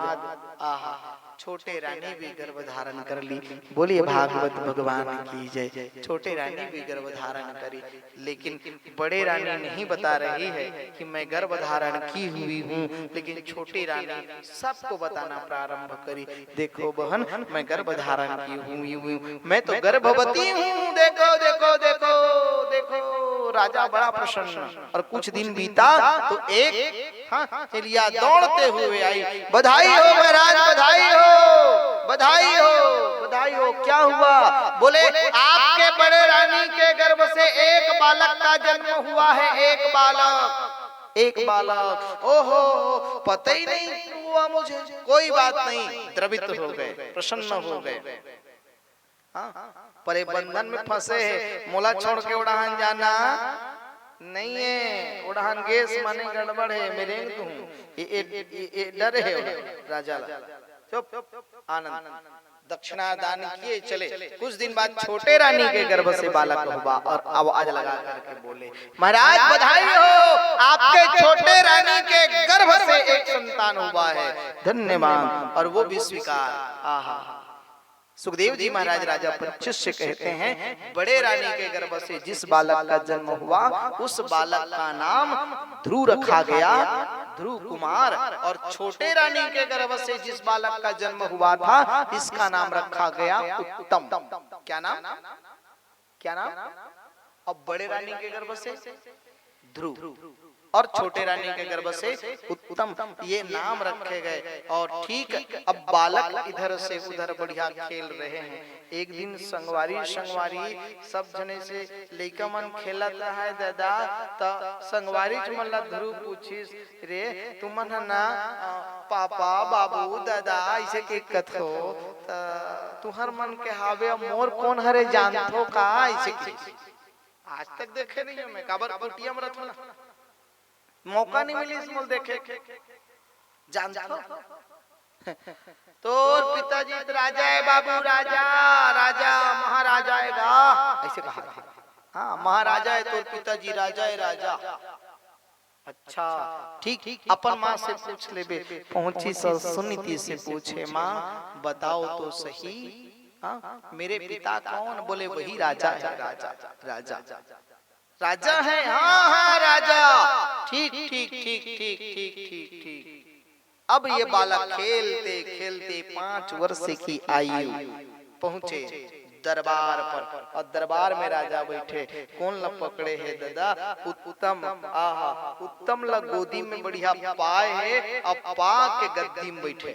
आहा छोटे रानी भी गर्भ धारण कर ली। बोलिए भागवत भगवान की जय। छोटे रानी भी गर्भ धारण करी लेकिन बड़े रानी नहीं बता रही है कि मैं गर्भ धारण की हुई हूँ, लेकिन छोटी रानी सबको बताना प्रारंभ करी। देखो बहन मैं गर्भ धारण की हुई हूँ, मैं तो गर्भवती हूँ। देखो देखो देखो देखो। राजा बड़ा प्रसन्न। और कुछ दिन बीता तो एक चलिया दौड़ते हुए आई। बधाई हो महाराज, बधाई हो, बधाई हो, बधाई हो। क्या हुआ? बोले आपके बड़े रानी के गर्भ से एक बालक का जन्म हुआ है। एक बालक। एक बालक, ओहो पता ही नहीं हुआ मुझे, कोई बात नहीं, द्रवित हो गए, प्रसन्न हो गए। हाँ, पर एक बंधन में फंसे है, मोला छोड़ के उड़ान जाना नहीं है, उड़ान गेस माने गड़बड़ है, मेरे ये डर है राजा ला। चुप, आनंद दक्षिणा दान किए चले। कुछ दिन बाद छोटे रानी के गर्भ से बालक हुआ और आवाज लगा करके बोले, महाराज बधाई हो, आपके छोटे रानी के गर्भ से एक संतान हुआ है, धन्यवाद। और वो भी स्वीकार। आहा, सुखदेव जी महाराज राजा परीक्षित से कहते हैं, बड़े रानी के गर्भ से जिस बालक का जन्म हुआ उस बालक का नाम ध्रुव रखा गया, ध्रुव कुमार। और छोटे रानी के गर्भ से जिस बालक का जन्म हुआ था इसका नाम रखा गया उत्तम। क्या नाम? क्या नाम? अब बड़े रानी के गर्भ से ध्रुव और छोटे रानी के गर्भ से उत्तम, ये नाम रखे गए। और ठीक अब बालक इधर से उधर बढ़िया खेल रहे हैं। एक दिन संगवारी सब जने से लइका मन खेलत है दादा, त संगवारी चमला ध्रुव पूछिस, रे तुमन ना पापा बाबू दादा ऐसे के कथो, तुहर मन के हावे मोर कौन हरे जानथो का? ऐसे आज तक देखे नहीं हमें, काबर कुटिया में रहत ना, मौका नहीं मिली इस मोल देखे। जानता तो पिताजी राजा है बाबू, राजा राजा महाराजा आएगा ऐसे कहा था। हाँ, महाराजा है तो पिताजी राजा है, राजा। अच्छा ठीक, अपन माँ से पूछ ले बे। पहुंची सुनीति से पूछे, माँ बताओ तो सही, मेरे पिता कौन? बोले वही राजा है, राजा राजा राजा है। हाँ हाँ राजा, ठीक ठीक ठीक ठीक ठीक ठीक ठीक। अब ये बालक खेलते खेलते 5 वर्ष की आयु पहुंचे दरबार पर। और दरबार में राजा बैठे, कौन ल पकड़े है दादा? उत्तम। आहा, उत्तम ल गोदी में बढ़िया पाए है, अब पा के गद्दी में बैठे।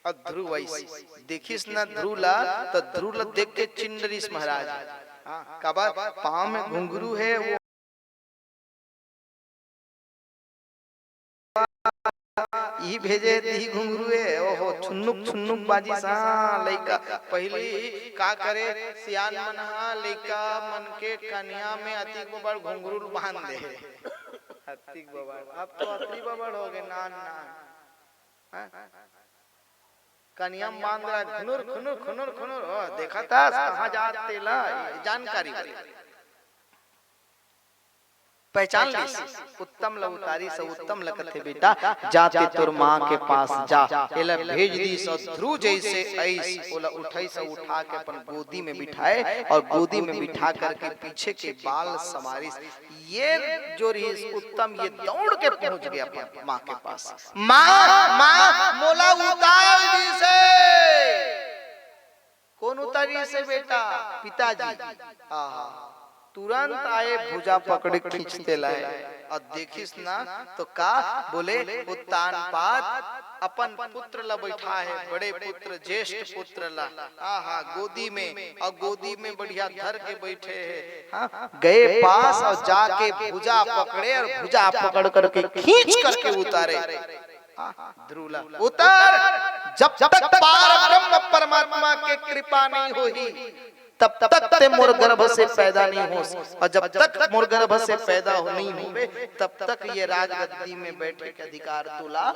और ध्रुव ऐसी देखिस ना, ध्रुला तो ध्रुव देख के चिंडरिस महाराज। काबर पाँव में घुंघरू है, वो ई भेजे दी घुंघरू है। ओहो, छुन्नुक बाजी सा लइका पहली का करे, सियान मन हा लइका मन के कन्या में अतिक बबड़ घुंघरू बांध दे। अतिक बबड़, अब तो अति बबड़ हो गए, नान नान कन्या बांध रहा, खुनुर खुनुर खुनुर खुनुर। देखा था कहाँ जाते ला, जानकारी पहचान ली। उत्तम लउतारी से उत्तम लकथे बेटा, जाते तोर माँ के पास जा, एला भेज दी। सो ध्रुव जैसे ऐस ओला उठाई से उठा के अपन गोदी में बिठाए और गोदी में बिठा करके पीछे के बाल समारिस। ये जो रही उत्तम, ये दौड़ के पहुंच गया अपन माँ के पास। माँ मोला उतार दी से। कौन उतारी से बेटा? पिताजी। आहा, तुरंत आए, भुजा पकड़े खींचते लाए। और देखिस ना तो का बोले, उत्तान पात अपन पुत्र ला बैठा है, बड़े पुत्र ज्येष्ठ पुत्र ला। आहा, गोदी में, और गोदी में बढ़िया धर के बैठे हैं। गए पास और जाके भुजा पकड़े और भुजा पकड़ करके खींच करके उतारे। ध्रुला उतर, जब तक पार ब्रह्म परमात्मा के कृपा नहीं होगी तब तक ते मोर गर्भ से पैदा नहीं हो, और जब तक मोर गर्भ से पैदा नहीं हुए तब तक ये राजगद्दी में बैठे के अधिकार तुला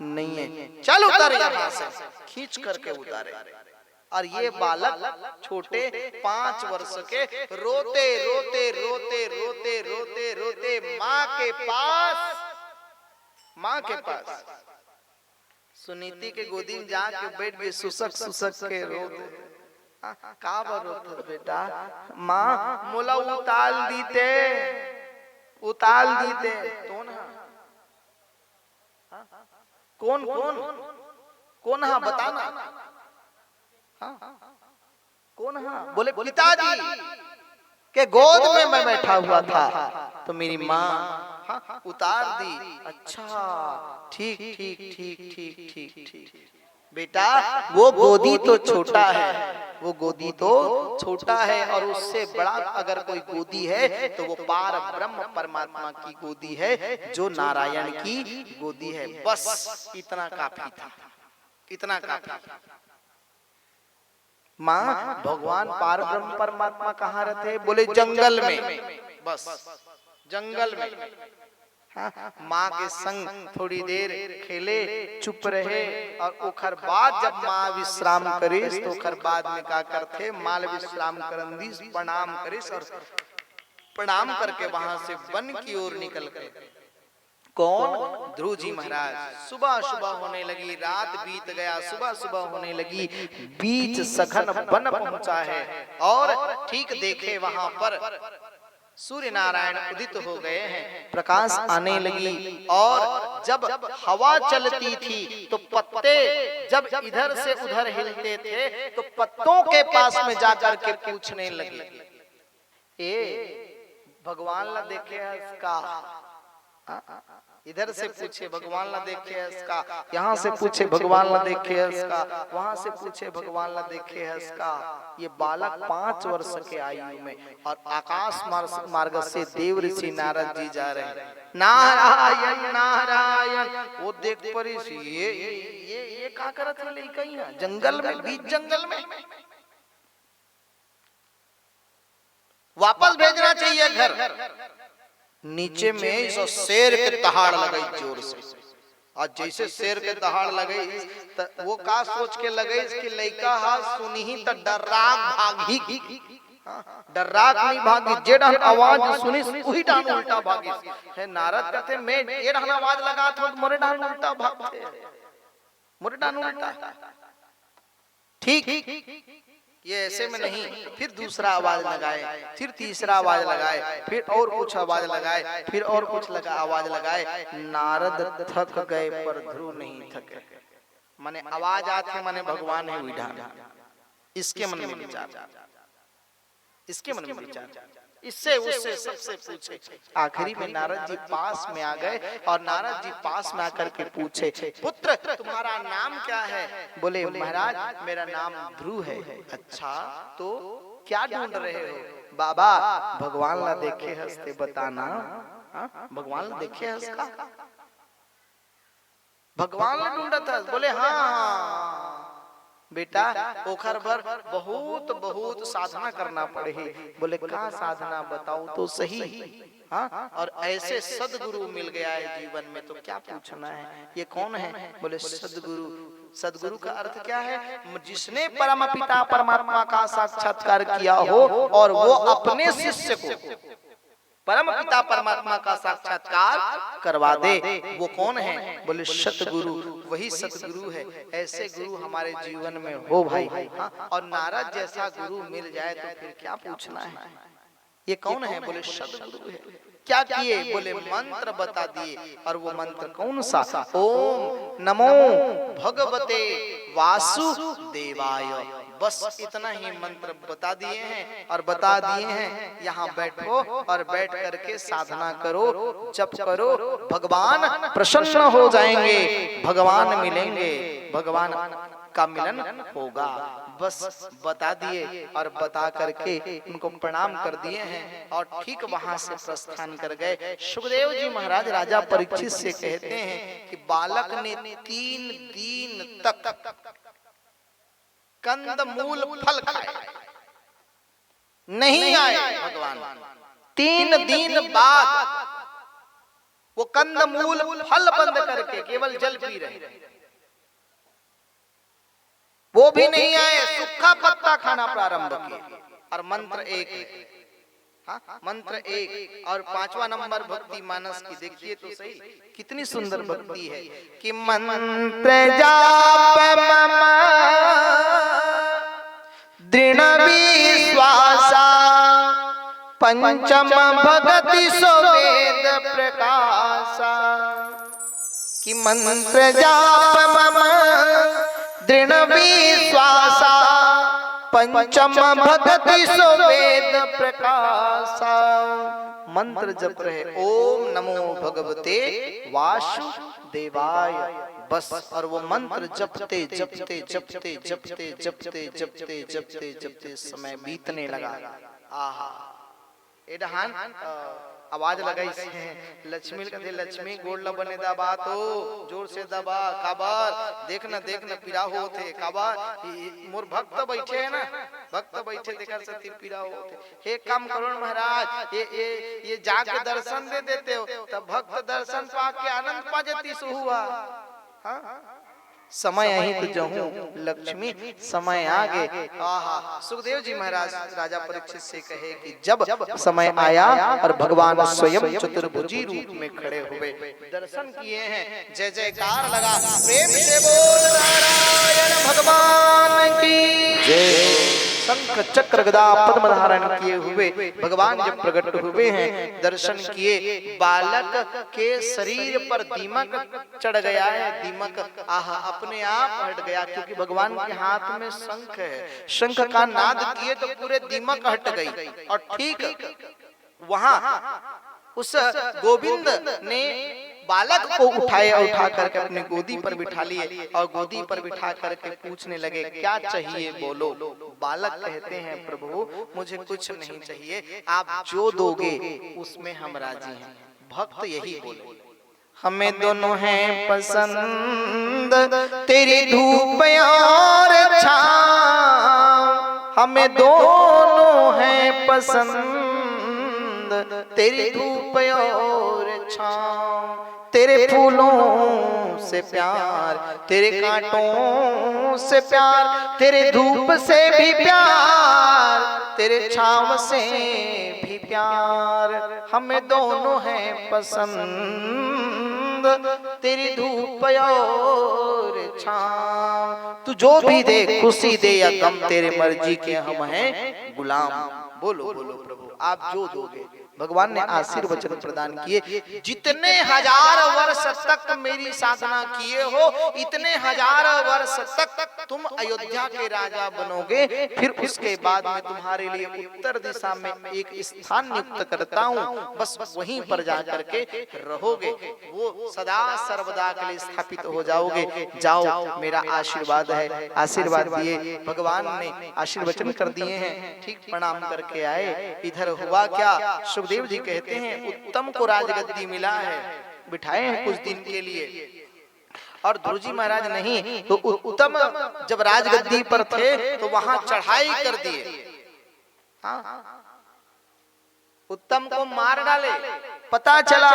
नहीं है। चल उतर यहाँ से। खींच करके उतारे। और ये बालक छोटे 5 वर्ष के रोते रोते रोते रोते रोते रोते माँ के पास सुनीति के गोदी में जाके बैठ गए, सुसक सुसक के रोते। का बरोत बेटा? माँ मोला उताल दीते तो ना। कौन कौन कौन? हाँ बताना। कौन? हाँ बोले पिताजी के गोद में मैं बैठा हुआ था तो मेरी माँ उतार दी। अच्छा ठीक ठीक ठीक ठीक ठीक ठीक। बेटा वो गोदी तो छोटा है, वो गोदी तो छोटा है, और उससे बड़ा अगर कोई गोदी है तो वो पार ब्रह्म परमात्मा की गोदी है, जो नारायण की गोदी है। बस इतना काफी था, इतना काफी। माँ भगवान पार ब्रह्म परमात्मा कहाँ रहते? बोले जंगल में, बस जंगल में। हाँ, माँ के संग थोड़ी देर खेले, चुप रहे, और ओखर बाद जब माँ विश्राम करिस तो ओखर बाद में का करते? माल विश्राम करंदीस, प्रणाम करिस, और प्रणाम करके वहां से वन की ओर निकल गए। कौन? ध्रुव जी महाराज। सुबह सुबह होने लगी, रात बीत गया, सुबह सुबह होने लगी, बीच सघन वन पहुंचा है, और ठीक देखे वहां पर सूर्य नारायण उदित हो गए हैं, प्रकाश आने लगी। और जब हवा चलती थी तो पत्ते जब इधर से उधर हिलते थे तो पत्तों के पास में जाकर के पूछने लगे, ए भगवान ला देखे है इसका? इधर से पूछे भगवान ला देखे है इसका, यहाँ से पूछे भगवान ला देखे है इसका, वहां से पूछे भगवान ला देखे है इसका। ये बालक 5 वर्ष के आयु में, और आकाश मार्ग से देव ऋषि नारद जी जा रहे हैं। नारायण नारायण, वो देख परी ये क्या करत रहे? कहीं जंगल में, बीच जंगल में। वापस भेजना चाहिए घर। नीचे में इस शेर के दहाड़ लगी जोर से, और जैसे शेर के दहाड़ लगे वो का सोच के लगे इसकी लइका हा सुनी ही तो डर्राक भागी, डर्राक नहीं भागी, जे डहन आवाज सुनी वही डहन उल्टा भागी है। नारद कहते मैं ये डहन आवाज लगा तो मोरे डहन उल्टा भागते, मोरे डहन उल्टा। ठीक ये ऐसे में नहीं, फिर दूसरा आवाज लगाए, फिर तीसरा आवाज लगाए, फिर और कुछ आवाज लगाए, फिर और कुछ आवाज लगाए। नारद थक गए पर ध्रुव नहीं थके। माने आवाज आते माने भगवान है विधान। इसके मन में विचार, इसके मन में विचार, इससे उससे सबसे पूछे। आखिरी में नारद जी पास में आ गए, और नारद जी पास में आकर के पूछे, पुत्र तुम्हारा नाम क्या है? बोले महाराज मेरा नाम ध्रुव है। अच्छा तो क्या ढूंढ रहे हो? बाबा भगवान ला देखे हंसते बताना। भगवान ला देखे हंसका, भगवान ला ढूंढा था। बोले हाँ बेटा ओखर भर बहुत बहुत साधना करना पड़े। बोले का साधना बताओ तो सही। हाँ, और ऐसे सदगुरु मिल गया है जीवन में तो क्या पूछना है? ये कौन है? बोले सदगुरु। सदगुरु का अर्थ क्या है? जिसने परम पिता परमात्मा का साक्षात्कार किया हो और वो अपने शिष्य को परम पिता परमात्मा का साक्षात्कार करवा दे, वो कौन है? बोले सतगुरु। वही सतगुरु है। ऐसे गुरु हमारे जीवन में हो भाई। हाँ, और नारद जैसा गुरु मिल जाए तो फिर क्या पूछना है? ये कौन है? बोले सतगुरु है। क्या किए? बोले मंत्र बता दिए। और वो मंत्र कौन सा? ओम नमो भगवते वासुदेवाय। बस इतना ही मंत्र बता दिए हैं, और बता दिए हैं यहाँ बैठो और बैठ करके साधना करो, जप करो, भगवान प्रसन्न हो जाएंगे, भगवान मिलेंगे, भगवान का मिलन होगा। बस बता दिए और बता करके उनको प्रणाम कर दिए हैं, और ठीक वहां से प्रस्थान कर गए। सुखदेव जी महाराज राजा परीक्षित से कहते हैं कि बालक ने 3 दिन तक कंदमूल फल खाए, नहीं आए भगवान। 3 दिन बाद वो कंदमूल फल बंद करके केवल जल पी रहे, वो भी नहीं आए, सूखा पत्ता खाना प्रारंभ किए। और मंत्र एक, हाँ मंत्र एक। और 5वां नंबर भक्ति मानस की देखिए तो सही, कितनी सुंदर भक्ति है कि मंत्र जाप मम दृढ़ विश्वासा पंचम भगति सोवेद प्रकाशा। कि मंत्र जाप मम दृढ़ विश्वासा पंचम भगति सोवेद प्रकाशा। मंत्र जप रहे ओम नमो भगवते वासुदेवाय। बस और वो मंत्र जपते जपते जपते जपते जपते जपते जपते जपते समय बीतने लगा। आहा एडहान आवाज लगाई से लक्ष्मी कहते लक्ष्मी गोड़ बने दबा तो जोर से दबा काबर देखना देखना पीड़ा होते काबर मोर भक्त बैठे है ना भक्त बैठे देखकर से पीड़ा होते हे काम करो महाराज ये जाके दर्शन दे देते हो तब भक्त दर्शन पाके आनंद पा जाती सो हुआ। हाँ समय यही तो जाऊं लक्ष्मी समय आगे। आहा सुखदेव जी महाराज राजा परीक्षित से कहे कि जब समय आया और भगवान स्वयं चतुर्भुजी रूप में खड़े हुए दर्शन किए हैं जय जयकार लगा प्रेम से बोल नारायण भगवान की जय। शंख चक्र गदा पद्म धारण किए हुए भगवान जब प्रकट हुए हैं दर्शन किए बालक के शरीर पर दीमक चढ़ गया है। दीमक आहा अपने आप हट गया क्योंकि भगवान के हाथ में शंख है। शंख का नाद किए तो पूरे दीमक हट गई और ठीक वहां उस गोविंद ने बालक को उठा करके अपने गोदी पर बिठा लिए और गोदी पर बिठा करके पूछने लगे क्या चाहिए बोलो। बालक कहते हैं प्रभु मुझे कुछ नहीं चाहिए आप जो दोगे उसमें हम राजी हैं। भक्त यही बोले हमें दोनों हैं पसंद तेरी धूप और छाँव हमें दोनों हैं पसंद तेरी धूप और छाँव तेरे फूलों से प्यार तेरे कांटों से प्यार तेरे धूप से भी प्यार तेरे छाँव से भी प्यार हमें दोनों हैं पसंद तेरी धूप और छाँव तू जो भी दे खुशी दे या गम तेरे मर्जी के हम हैं गुलाम। बोलो बोलो प्रभु आप जो दोगे। भगवान ने आशीर्वचन प्रदान किए जितने हजार वर्ष तक मेरी साधना किए हो इतने हजार वर्ष तक तुम अयोध्या के राजा बनोगे फिर उसके बाद में तुम्हारे लिए उत्तर दिशा में एक स्थान नियुक्त करता हूँ बस वहीं पर जाकर के रहोगे वो सदा सर्वदा के लिए स्थापित हो जाओगे। जाओ मेरा आशीर्वाद है। आशीर्वाद दिए भगवान ने आशीर्वचन कर दिए हैं ठीक प्रणाम करके आए। इधर हुआ क्या सुखदेव जी कहते हैं उत्तम को राजगद्दी मिला है बिठाए हैं कुछ दिन के लिए और ध्रुव जी महाराज नहीं तो उत्तम जब राजगद्दी पर थे तो वहां चढ़ाई कर दिए। हाँ उत्तम को मार डाले। पता चला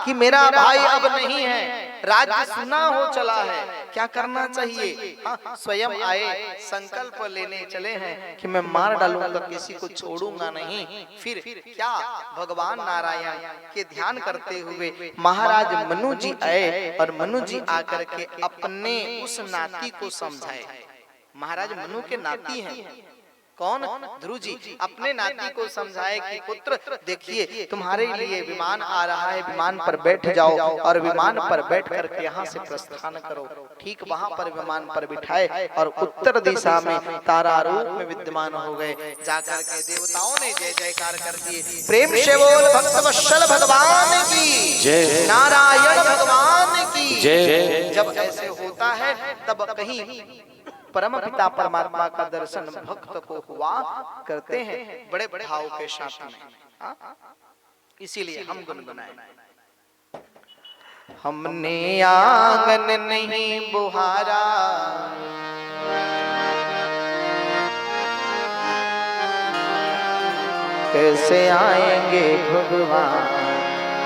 कि मेरा भाई अब नहीं है राज्य सुना हो चला है क्या करना चाहिए। हाँ, स्वयं आए संकल्प लेने चले हैं कि मैं मार डालूंगा किसी को छोड़ूंगा नहीं। फिर क्या भगवान नारायण के ध्यान करते हुए महाराज मनु जी आए और मनु जी आकर के अपने उस नाती को समझाए। महाराज मनु के नाती हैं कौन ध्रुव जी अपने नाती को समझाए कि पुत्र देखिए तुम्हारे लिए विमान आ रहा है विमान पर बैठ जाओ और विमान पर बैठ करके यहाँ से प्रस्थान करो। ठीक वहाँ पर विमान पर बिठाए और उत्तर दिशा में तारा रूप में विद्यमान हो गए। जाकर के देवताओं ने जय जयकार कर दिए। प्रेम से बोल भक्तवत्सल भगवान की जय नारायण भगवान की जय। जब ऐसे होता है तब कहीं परम पिता परमात्मा का दर्शन भक्त को हुआ करते हैं बड़े भाव के साथ में। इसीलिए हम गुनगुनाएं हमने आंगन नहीं बुहारा कैसे आएंगे भगवान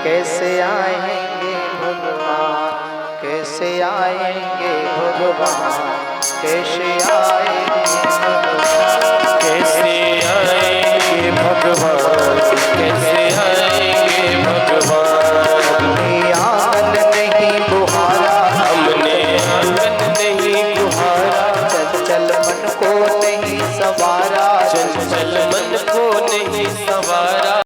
कैसे आएंगे भगवान कैसे आएंगे भगवान कैसे आएंगे भगवान कैसे आएंगे भगवान कैसे आएंगे भगवान। हमने आंगन नहीं बुहारा हमने आंगन नहीं बुहारा चंचल मन को नहीं सवारा चंचल मन को नहीं सवारा।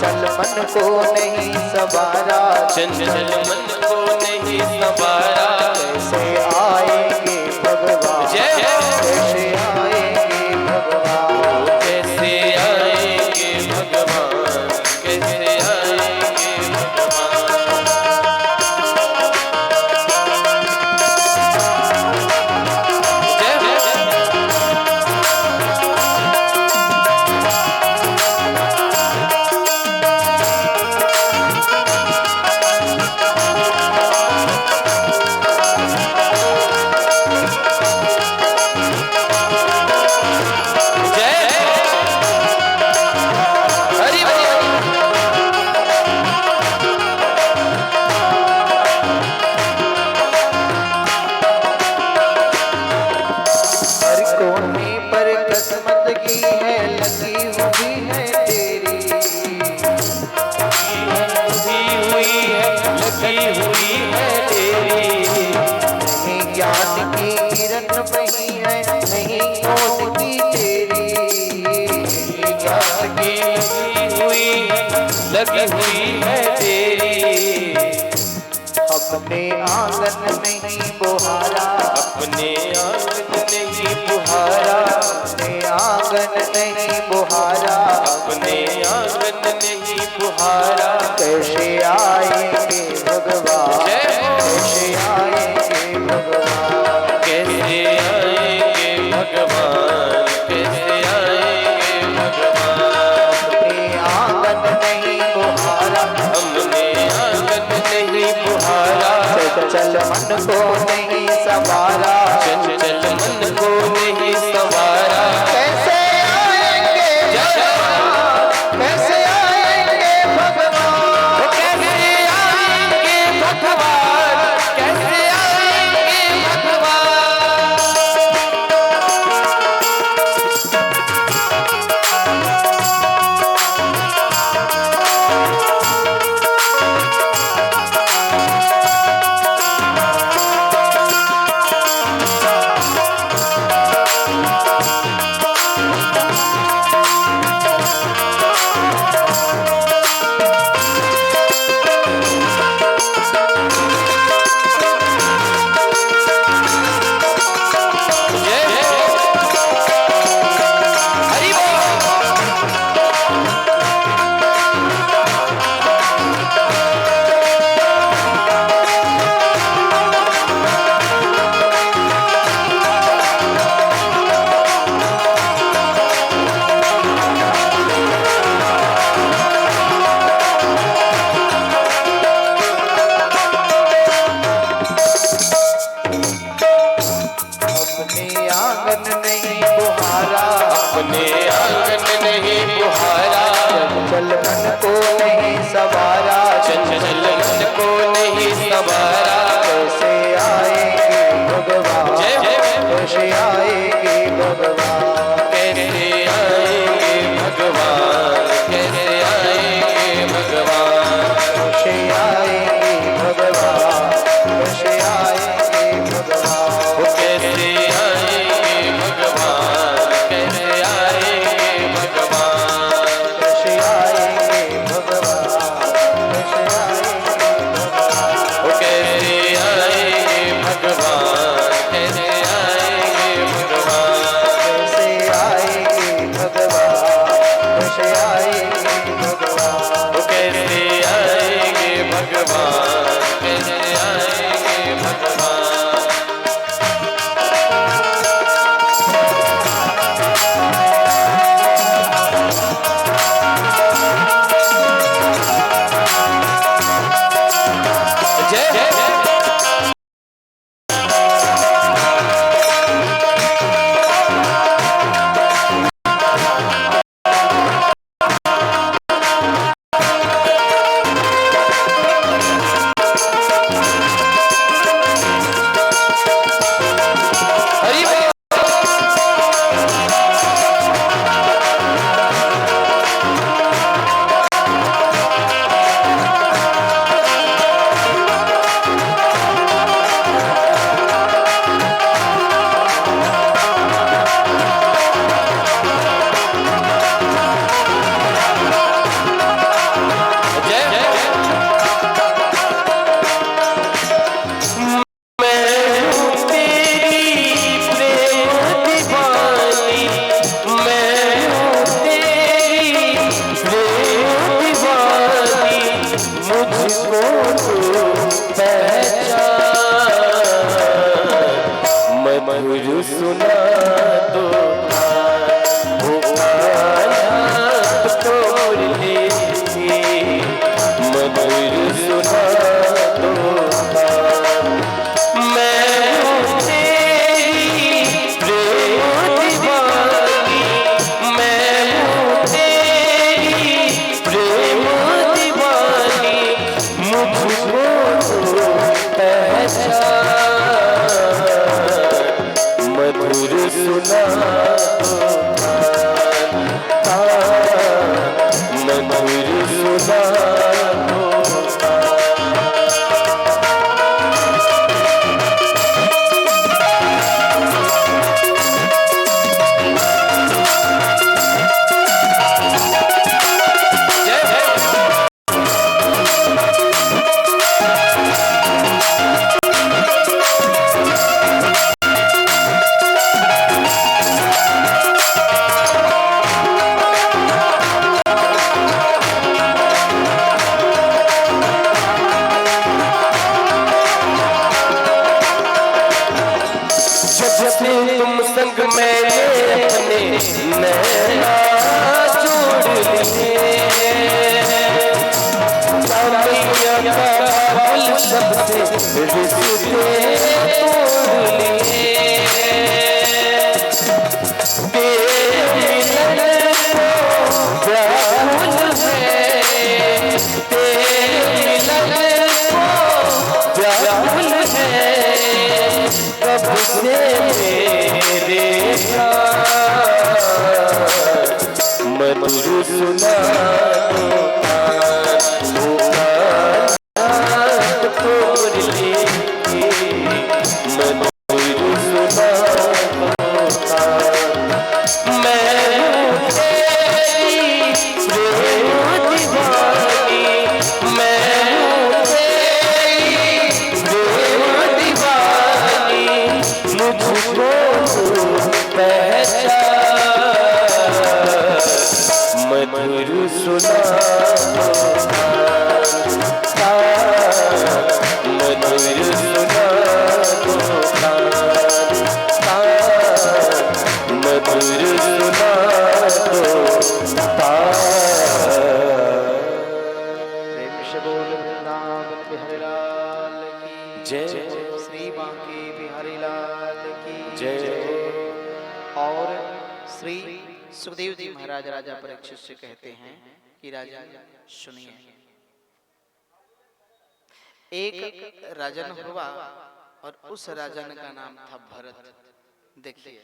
चंचल मन को नहीं सवारा, चंचल मन को नहीं सवारा। कैसे आएंगे भगवान, कैसे आएंगे भगवान, कैसे आएंगे भगवान, कैसे आएंगे भगवान। लगी हुई है तेरी, अपने आंगन नहीं बुहारा, अपने आंगन नहीं बुहारा, अपने आंगन नहीं बुहारा, अपने आंगन नहीं बुहारा। कैसे आएंगे भगवान, कैसे आएंगे भगवान, कैसे आएंगे भगवान, कैसे आएंगे भगवान। अपने आंगन नहीं बुहारा, हमने आंगन नहीं बुहारा, चंचल मन को नहीं सवारा, चंचल मन को नहीं सवारा। कैसे आएंगे भगवान, कैसे आएंगे भगवान, कैसे आएंगे भगवान, कैसे आएंगे भगवान। अपने आंगन नहीं बुहारा, अपने आंगन नहीं बुहारा, चंचल मन को नहीं सवारा, चंचल मन को नहीं सवारा। कैसे आएंगे भगवान, कैसे आएंगे भगवान, कैसे आएंगे भगवान, कैसे आएंगे भगवान। कैसे आएंगे भगवान, कैसे आएंगे भगवान, वो कैसे आएंगे भगवान, कैसे आएंगे भगवान। कैसे आएंगे भगवान, कैसे आएंगे भगवान, वो कैसे आएंगे भगवान, कैसे आएंगे भगवान। कैसे आएंगे भगवान, कैसे आएंगे भगवान, वो कैसे आएंगे भगवान, कैसे आएंगे भगवान। जय जय हरि बोल। सुना दो वो आयात तोड़ लेंगे मधुर सुना दो मैं हूँ तेरी प्रेम दीवानी मैं हूँ तेरी प्रेम दीवानी मुझको मधुर सुना मधुर सुना तुम संग मैंने अपने नैना जोड़ लिए सामिया का फूल सबसे रिश्ते तोड़ लिए तेरे मिलन को व्याकुल है तेरे मिलन को व्याकुल है कब से मेरे मधुर सुना तोड़ लेंगे मधुर सुना मैं हूँ तेरी प्रेम दीवानी मैं हूँ तेरी प्रेम दीवानी मुझको मधुर सुना मधुर सुना मधुर सुना प्रेम से बोल वृंदावन बिहारी लाल की जय श्री बांके बिहारी लाल की जय और श्री सुखदेव जी महाराज राजा परीक्षित से कहते हैं कि राजा सुनिए एक राजन हुआ और उस राजन का नाम था भरत। देखिए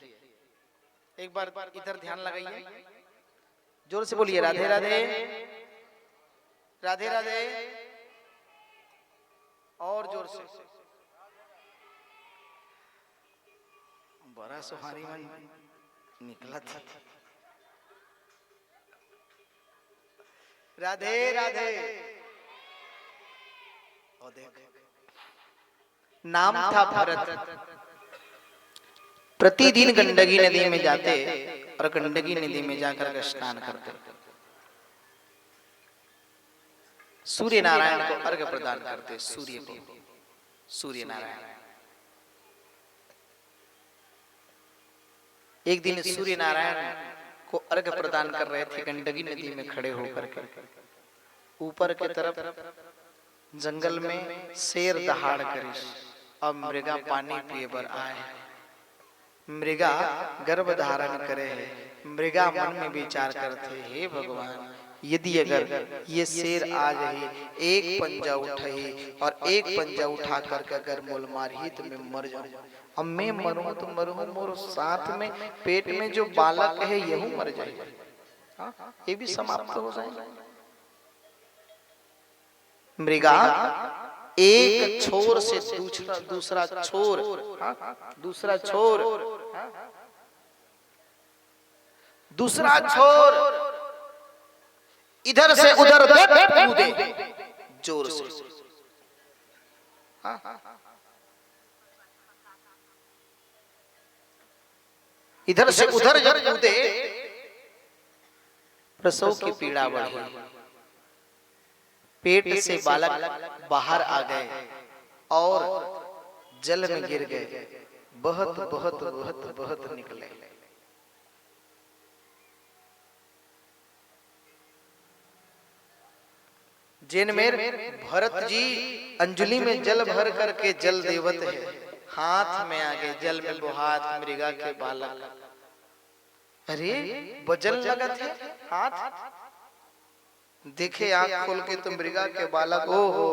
एक बार इधर ध्यान लगाइए, जोर से बोलिए राधे राधे राधे राधे और जोर से। बड़ा सुहानी मन निकला था। राधे राधे। और देख नाम था भरत। प्रतिदिन गंडकी नदी में जाते और गंडकी नदी में जाकर स्नान करते, सूर्य नारायण को अर्घ्य प्रदान करते, सूर्य को, सूर्य नारायण। एक दिन सूर्य नारायण को अर्घ्य प्रदान कर रहे थे गंडकी नदी में खड़े होकर के। ऊपर की तरफ जंगल में शेर दहाड़ करे और मृगा पानी पिए बर आए। मृगा गर्भ धारण करे है। मृगा मन में विचार करते, हे भगवान, यदि अगर ये शेर आज ही एक पंजा उठाए और एक पंजा उठा करके अगर मोल मार ही तो मैं मर जाऊं। अब मैं मरूं तो मरूं, मोर साथ में पेट में जो बालक है यही मर जाएगा, ये भी समाप्त हो जाएगा। मृगा एक छोर से दूसरा छोर इधर से उधर कूदे जोर से। इधर से उधर जब कूदे, प्रसव की पीड़ा बढ़ी, पेट से बालक बाहर आ गए और जल में गिर गए। बहुत बहुत बहुत बहुत निकले। जिन में भरत जी अंजलि में जल भर करके जल देवत है, हाथ में आगे जल में बुहात मृगा के बालक। अरे वजन लगत है हाथ, देखे आंख खोल के तो मृगा के बालक। ओ हो,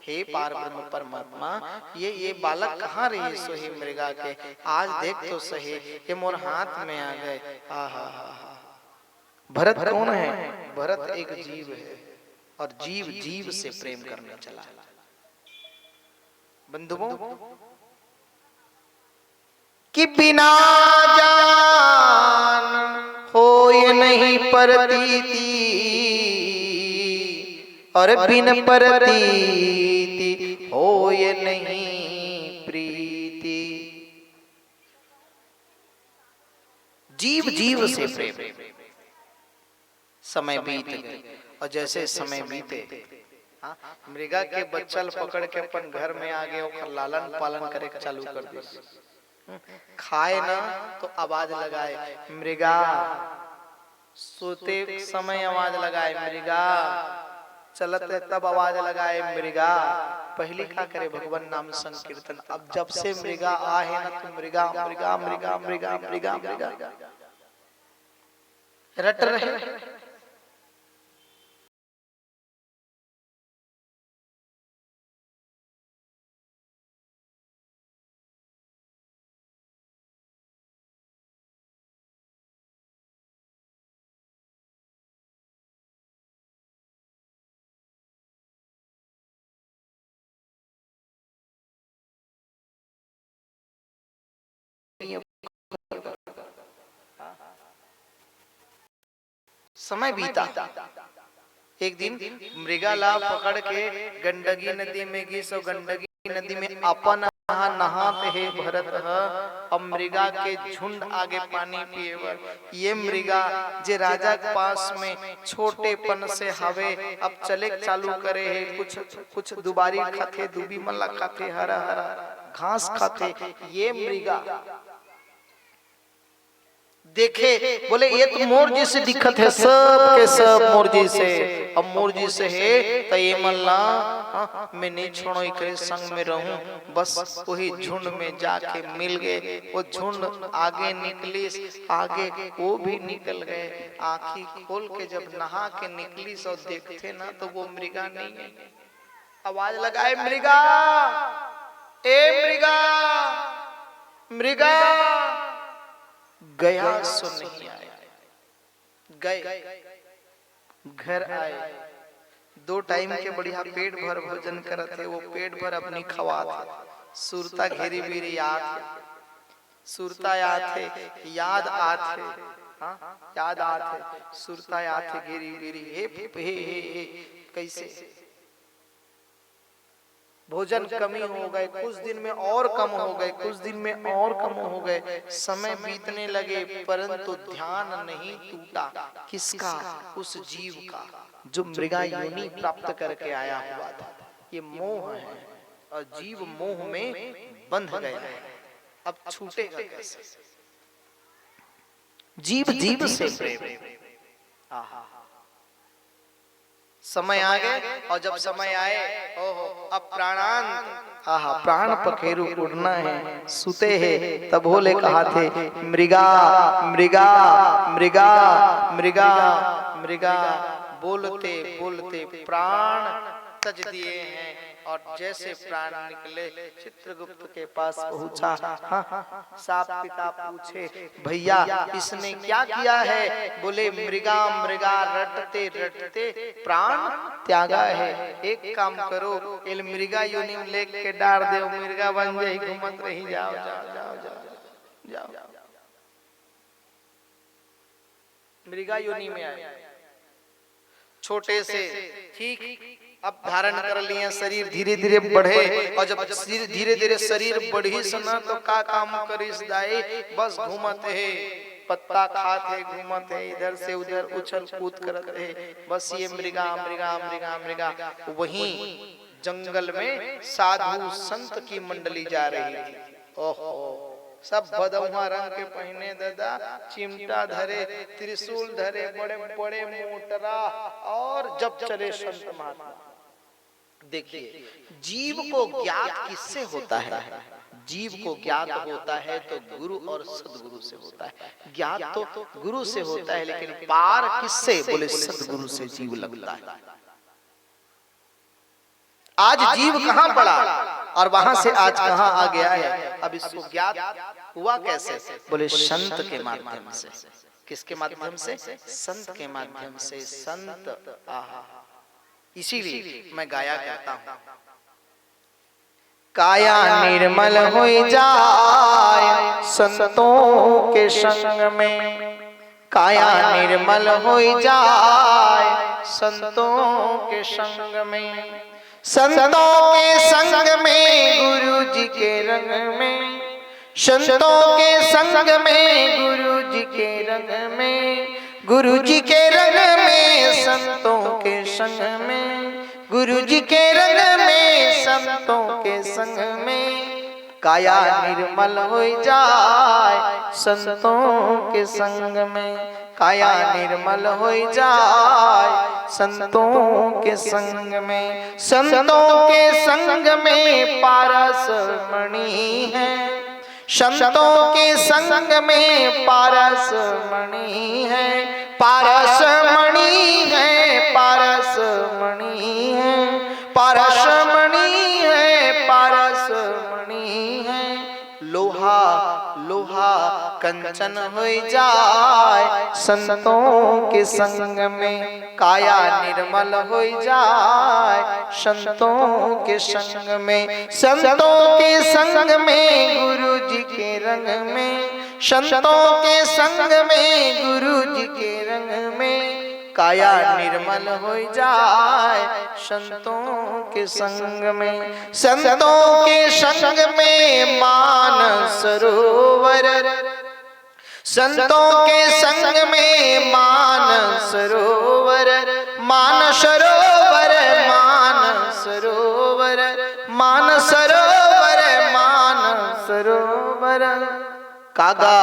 हे पार ब्रह्म परमात्मा, ये बालक कहाँ रही सो हे मृगा के, आज देख तो सही ये मोर हाथ में आ गए। हा। भरत कौन है? भरत एक जीव है और जीव जीव से प्रेम करने चला। बंधुओं, कि बिना जान होय नहीं प्रतीति और बिन प्रतीति होय नहीं प्रीति। जीव जीव से प्रेम। समय बीत गए और जैसे समय बीते, मृगा के बच्चल पकड़ के अपन घर में आ गए और लालन पालन करे चालू कर दी। खाए ना तो आवाज लगाए मृगा, सोते समय आवाज लगाए मृगा, चलते तब आवाज लगाए मृगा। पहले क्या करे भगवान नाम संकीर्तन। अब जब से मृगा आहे ना तो मृगा मृगा मृगा मृगा मृगा मृगा रट रहे। समय बीता। एक दिन मृगाला पकड़ के गंडकी नदी में गई। सो गंडकी नदी में अपन नहाते है भरत। अब मृगा के झुंड आगे पानी पिएवर। ये मृगा जे राजा के पास में छोटेपन से हवे, अब चले चालू करे है। कुछ दुबारी खाते, दुबी मल्ला खाते, हरा हरा घास खाते। ये मृगा देखे, बोले ये तो मोर जी से दिक्कत है, सब के सब मोर जी से। अब मोर जी से है तो ये मल्ला मैं नहीं छोड़ो, एक संग में रहूं। बस वही झुंड में जाके मिल गए। वो झुंड आगे निकली, आगे वो भी निकल गए। आंखी खोल के जब नहा के निकली सो देखते ना तो वो मृगा नहीं है। आवाज लगाए मृगा, ए मृगा मृगा। गया सो नहीं आया। गए घर आए, 2 टाइम के बढ़िया पेट भर भोजन करते। वो पेट भर अपनी खवात। सुरता घेरी बीरी याद, सुरता याद थे, याद आते, याद आते, सुरता याद थे घेरी बीरी। हे कैसे भोजन कमी हो गए, कुछ दिन में और कम हो गए, कुछ दिन में और कम हो गए। समय बीतने लगे परंतु ध्यान नहीं टूटा। किसका? उस जीव का जो मृगा योनि प्राप्त करके आया हुआ था। ये मोह है और जीव मोह में बंध गया है। अब छूटेगा कैसे? जीव जीव से प्रेम। समय आ गए और जब समय आए, ओहो अब प्राणांत, आहा प्राण पखेरु उड़ना है, सुते हैं। तब भोले कहा थे मृगा मृगा मृगा मृगा मृगा। बोलते बोलते प्राण तज दिए हैं। और जैसे प्राण निकले चित्रगुप्त के पास पहुंचा। साप पिता पूछे भैया इसने क्या किया है? बोले मृगा मृगा रटते रटते प्राण त्यागा है। एक काम करो, इल मृगा योनि में लेके डाल दे, मृगा बन जाए, घूमत रही। जाओ जाओ जाओ जाओ जाओ। मृगा योनि में आए, छोटे से ठीक अब धारण कर लिए, शरीर धीरे धीरे बढ़े। और जब धीरे धीरे शरीर बढ़ी सना तो का काम करिस दाई, बस घूमत है, पत्ता खाते घूमत है, इधर से उधर उछल कूद करते है। बस ये मृगा मृगा मृगा मृगा। वहीं जंगल में साधु संत की मंडली जा रही थी ओहो सब बदौहा रंग के पहने दादा, चिमटा धरे, त्रिशूल धरे, बड़े बड़े मोटरा, और जब चले संत महात्मा। देखिए जीव को ज्ञात किससे होता है? जीव को ज्ञात होता है तो गुरु और सदगुरु से होता है। ज्ञात तो गुरु से होता है, लेकिन पार किससे? बोले सदगुरु से जीव लगता है। आज जीव कहां पड़ा और वहां से आज कहां आ गया है? अब इसको ज्ञात हुआ कैसे? बोले संत के माध्यम से। किसके माध्यम से? संत के माध्यम से। संत आहा, इसीलिए मैं गाया करता हूं, काया निर्मल हो जाए संतों के संग में, काया निर्मल हो जाए संतों के संग में, संतों के संग में गुरु जी के रंग में, संतों के संग में गुरु जी के रंग में, गुरु जी के रंग में संतों के संग में, गुरु जी के रंग में संतों के संग में, काया निर्मल हो जाए संतों के संग में, काया निर्मल हो जाए संतों के संग में, संतों के संग में पारस मणि है, संतों के संग में पारस मणि है, पारस मणि है, पारस मणि है, पारस मणि है, पारस मणि है, लोहा लोहा कंचन हो जाए संतों के संग में, काया निर्मल हो जाए संतों के संग में, संतों के संग में गुरु जी के रंग में, संतों के संग में गुरु जी के रंग में, काया निर्मल हो जाए संतों के संग में, संतों के संग में मान सरोवर, संतों के संग में मान सरोवर, मान सरोवर, मान सरोवर, मान सरोवर, मान सरोवर, कागा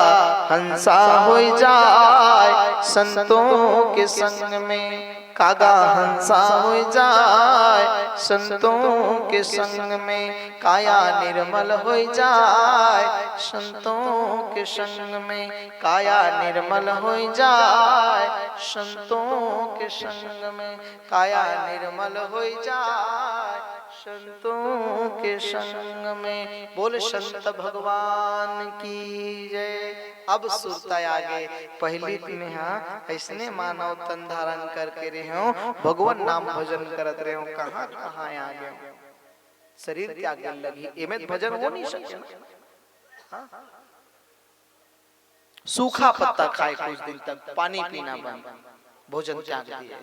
हंसा हो जाए संतों के संग में, कागा हंसा हो जाए संतों के संग में, काया निर्मल हो जाए संतों के संग में, काया निर्मल हो जाए संतों के संग में, काया निर्मल हो जाए संतों के संग में। बोल संत भगवान की जय। अब सुरता आगे पहली नेहा ऐसने मानव तन धारण करके रहे हो, भगवान नाम भजन करत रहे हो, कहाँ कहाँ आ गए हो, शरीर त्याग लगी, एमे भजन हो नहीं सके ना। सूखा पत्ता खाए कुछ दिन तक, पानी पीना बंद, भोजन त्याग दिया,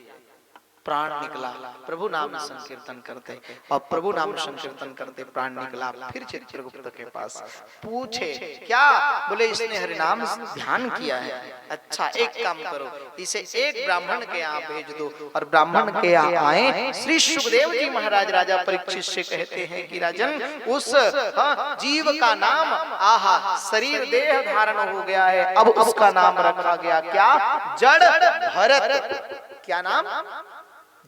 प्राण निकला, प्रभु नाम संकीर्तन करते, और प्रभु नाम संकीर्तन करते प्राण निकला। फिर चित्रगुप्त के पास पूछे क्या? बोले इसने हरि नाम ध्यान किया है। अच्छा एक काम करो, इसे एक ब्राह्मण के यहाँ भेज दो, और ब्राह्मण के यहाँ आए श्री सुखदेव जी महाराज राजा परीक्षित से कहते हैं कि राजन उस जीव का नाम आहा शरीर देह धारण हो गया है, अब उसका नाम रखा गया क्या? जड़ भरत। क्या नाम?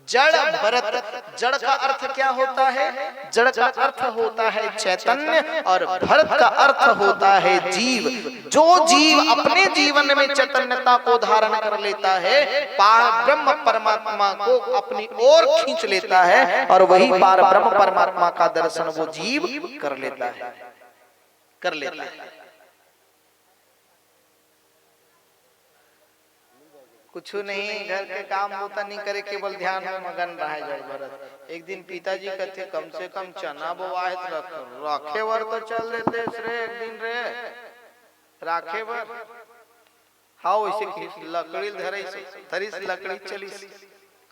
जड़ भरत। जड़ का अर्थ क्या होता है? जड़ का अर्थ होता है चैतन्य, और भरत का अर्थ होता है जीव। जो जीव अपने जीवन में चैतन्यता को धारण कर लेता है, पार ब्रह्म परमात्मा को अपनी ओर खींच लेता है, और वही पार ब्रह्म परमात्मा का दर्शन वो जीव कर लेता है, कर लेता है। कुछ नहीं, घर के काम होता नहीं करे, केवल ध्यान में मगन रहा जड़ भरत। एक दिन पिताजी कहते कम से कम चना बोवाए राखे वर तो चल देते रे, एक दिन रे राखे वर। हाँ वैसे लकड़ी धरे धरिस लकड़ी चलिस,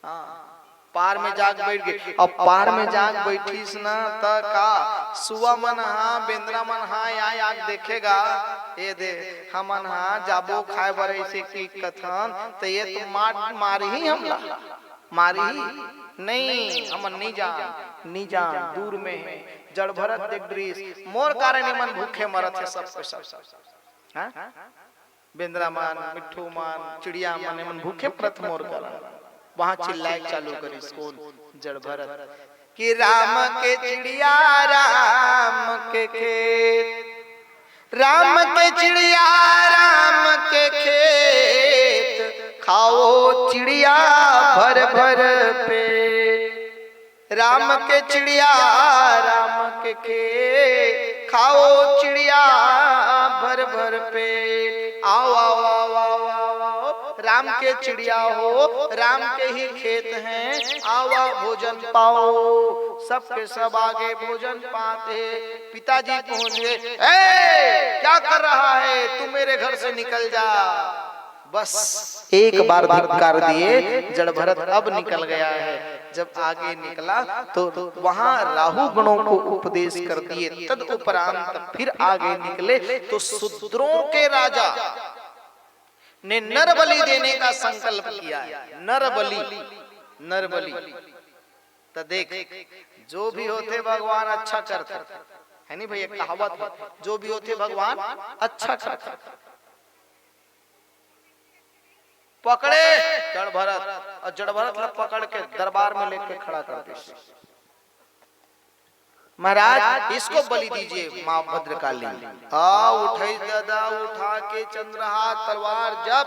हाँ पार में जाग बैठ गई। अब पार में जाग बैठीस ना त का सुआ मन हा बेंद्रा मन हा यहाँ आग देखेगा, ये दे हमन हा जाबो खाए बर ऐसे की कथन, तो ये तो मार ही हमला, मार ही नहीं, हमन नहीं जा दूर में है, जड़ भरत देख ड्रीस मोर कारण मन भूखे मरत है सब के सब। हाँ बेंद्रा मान मिट्ठू मान चिड़िया मन मन भूखे मरत मोर कारण। वहां चिल्लाए चालू करी कौन जड़ भरत कि राम के चिड़िया राम के खेत, राम के चिड़िया राम के खेत, खाओ चिड़िया भर भर पेट। राम के चिड़िया राम के खेत, खाओ चिड़िया भर भर पेट। आओ आओ आओ आओ आओ आओ, राम के चिड़िया हो, राम के ही खेत हैं, आओ आओ भोजन पाओ। सबके सब आगे भोजन पाते। पिताजी पहुंच गए, क्या कर रहा है तू, मेरे घर से निकल जा। बस एक बार धिक्कार दिए, जड़ भरत अब निकल गया है। जब आगे निकला तो वहां राहु गणों को उपदेश कर दिए। तद उपरांत फिर आगे निकले तो शूद्रों के राजा ने नर बलि देने का संकल्प किया है। नर बलि, नर बलि। तो देख जो भी होते भगवान अच्छा करते है नहीं भैया, कहावत है, जो भी होते भगवान अच्छा करते। पकड़े जड़ भरत और जड़ भरत पकड़ के दरबार में लेके खड़ा कर दे। महाराज इसको बलि दीजिए माँ भद्रकाली। उठाई दादा उठा के चंद्रहार तलवार जब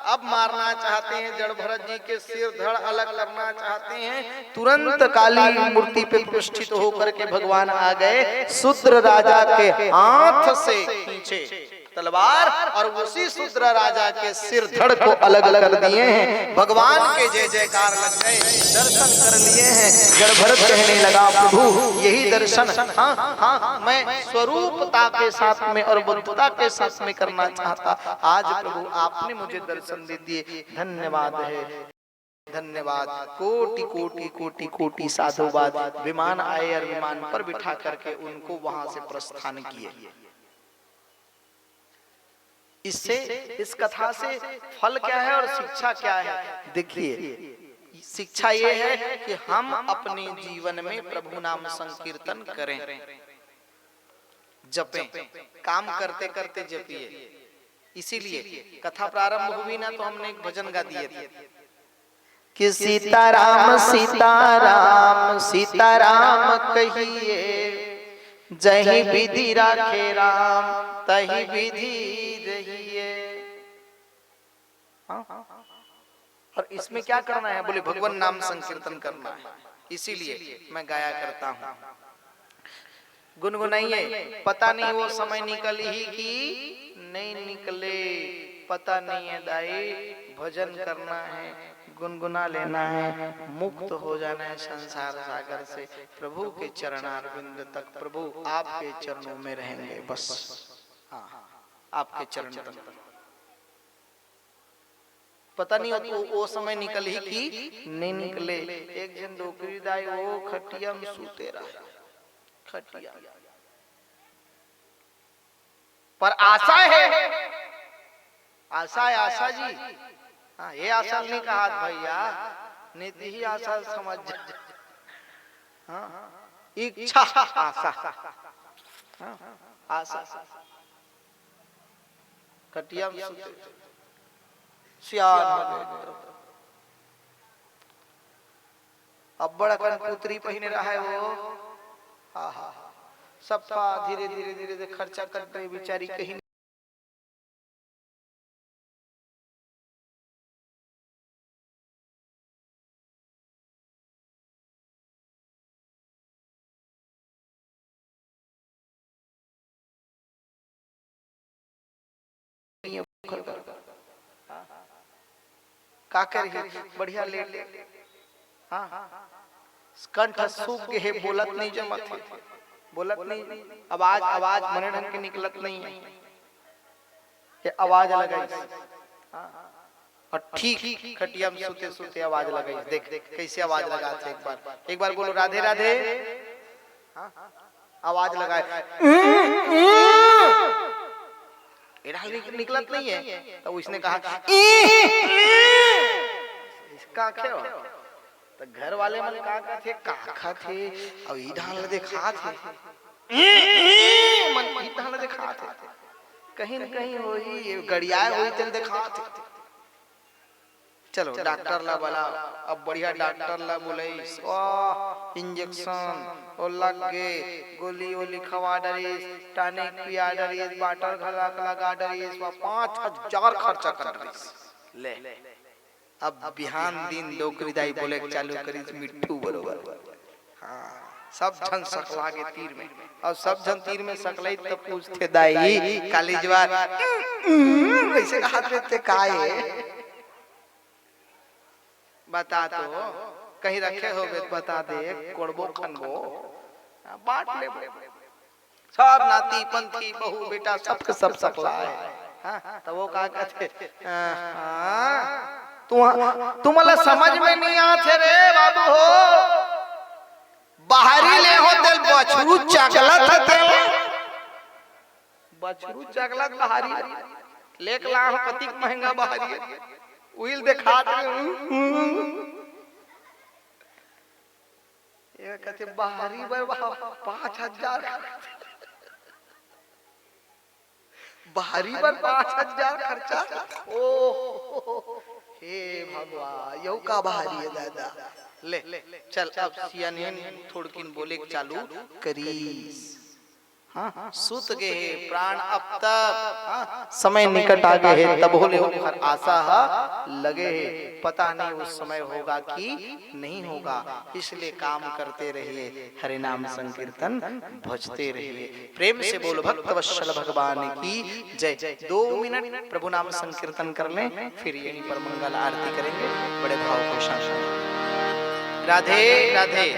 अब मारना चाहते हैं, जड़ भरत जी के सिर धड़ अलग करना चाहते हैं। तुरंत काली मूर्ति पे प्रतिष्ठित होकर के भगवान आ गए। शूद्र राजा के हाथ से खींचे तलवार और उसी शूद्र राजा के सिर धड़ को अलग अलग कर दिए हैं। भगवान के जय जयकार लग गए, दर्शन कर लिए हैं। जड़ भरत कहने लगा प्रभु यही दर्शन हाँ हाँ मैं स्वरूपता के साथ में और बुद्धता के साथ में करना चाहता। आज प्रभु आपने मुझे दर्शन दे दिए, धन्यवाद है, धन्यवाद। कोटि कोटि कोटि कोटि साधुवाद। विमान आए और विमान पर बिठा करके उनको वहां से प्रस्थान किए। इससे इस कथा से फल क्या है और शिक्षा क्या है? देखिए शिक्षा ये है कि हम अपने जीवन में प्रभु नाम संकीर्तन करें, जपें, काम करते करते जपिए। इसीलिए कथा प्रारंभ हुई ना तो हमने एक भजन गा दिए थे कि सीताराम सीताराम सीताराम कहिए, जही विधि राखे राम तही विधि रहिए। और इसमें क्या करना है? बोले भगवान नाम संकीर्तन करना है। इसीलिए मैं गाया करता हूँ, गुनगुनाइए। पता नहीं वो समय निकल ही कि नहीं निकले, पता नहीं है दाई। भजन करना है, गुनगुना लेना है, मुक्त हो जाना है संसार सागर से, प्रभु के चरणारविंद तक। प्रभु आपके चरणों में रहेंगे बस। हाँ आपके चरण तक। पता नहीं वो समय निकल ही कि नहीं निकले। एक जन डोकरीदाई वो खटिया में सूते रहा, खटिया पर आशा है, आशा है, आशा जी। हाँ ये आशा नहीं कहा भैया, नीति ही आशा समझ। हाँ इच्छा आशा, आशा खटिया में सूते सियान हो गए। अब बड़ा पुत्री पहने रहा है वो। हाँ हाँ सबका धीरे धीरे धीरे धीरे खर्चा कर रही बेचारी, कहीं का करिए बढ़िया ले ले। हाँ कंठ सूख गए, बोलत नहीं जमत है, बोलत नहीं, आवाज आवाज मने ढंग के निकलत नहीं है, ये आवाज लगाई। और ठीक खटिया में सोते सोते आवाज लगाई। देख कैसे आवाज लगाते, एक बार बोलो राधे राधे। आवाज लगाए, निकलत नहीं है। तो उसने कहा इसका क्या तो घर वाले मन का थे काखा थे और ई ढाल देखा थे मन ई ढाल देखा थे कहीं न कहीं वही गड़िया हुई तन देखा थे। चलो डॉक्टर ला बोला, अब बढ़िया डॉक्टर ला बोले इंजेक्शन और लग गए, गोली वोली खवा डरीस, टानिक पिया डरीस, बाटर खला लगा डरीस, 5000 खर्चा कर डरीस। ले अब बिहान दिन लोकरिदाई बोले चालू करीस मिट्टू बरोबर। हाँ सब जन सकला के तीर में, और सब जन तीर में सकलई तो पूछते दाई कालीजवार ऐसे हाथ में ते काहे बता तो कहीं रखे हो बता दे कोड़बो खनबो बांट ले सब नाती पंथी बहू बेटा सबके सब सकला है। हाँ तो वो का कहते तुम्हारा समझ में नहीं आते रे बाबू हो, बाहरी ले हो तेल बछरू चगलत है तेल बछरू चगलत बाहरी लेक ला कतिक महंगा बाहरी उइल देखा ये कहते बाहरी 5000 बाहरी पर 5000 खर्चा। ओ हे भगवान यू का बाहरी है दादा। ले चल अब सियानियन थोड़किन बोले चालू करीस। हाँ सुत गए प्राण अब तक समय निकट आ गए है तब होले हर आशा लगे है, पता नहीं उस समय होगा कि नहीं होगा, इसलिए काम करते रहिए, हरि नाम संकीर्तन भजते रहिए। प्रेम से बोल भक्त वत्सल भगवान की जय। 2 मिनट प्रभु नाम संकीर्तन कर लें, फिर यहीं पर मंगल आरती करेंगे बड़े भाव के साथ। राधे राधे।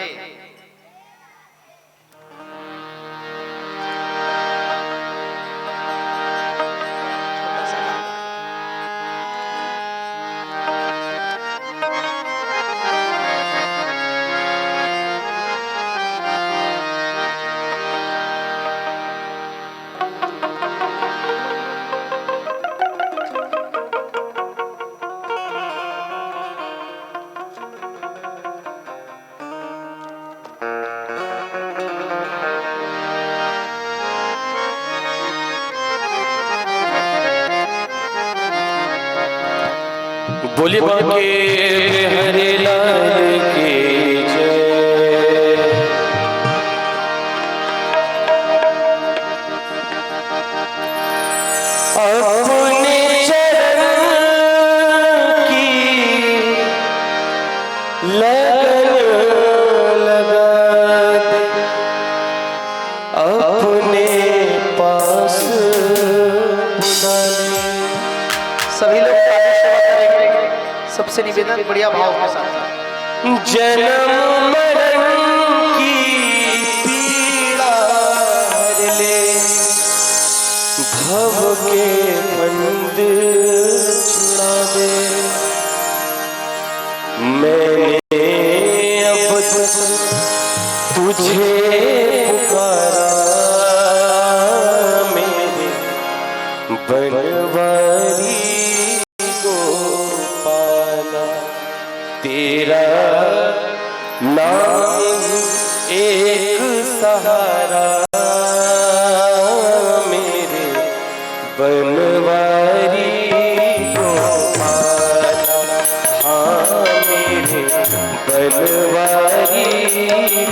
बोली बाके हरे लाल की जय। अपने चरण की लगन लगा दे, अपने पास बुला ले। सभी लोग सबसे निवेदन बढ़िया भाव के साथ। जन्म मरण की पीड़ा ले, भव के बंद छुड़ा दे। मैंने अब तुझे पुकारा, मेरे बनवारी तेरा नाम एक सहारा, मेरे बनवारी गोपाला। हाँ मेरे बनवारी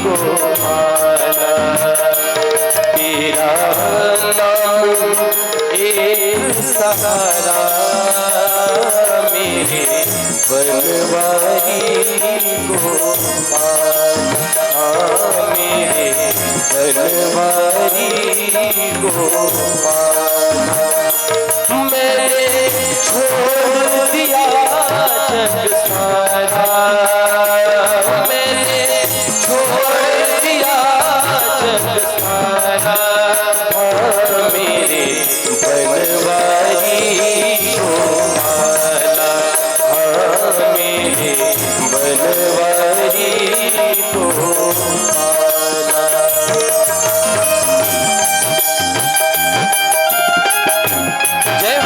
गोपाला, तेरा नाम एक सहारा, मेरे बनवारी गोपाल। मेरे बनवारी गोपाल। मैंने छोड़ दिया जग सारा, मैंने छोड़ दिया जग सारा, मेरे बनवारी गोपाला। मेरे बनवारी गोपाला। जय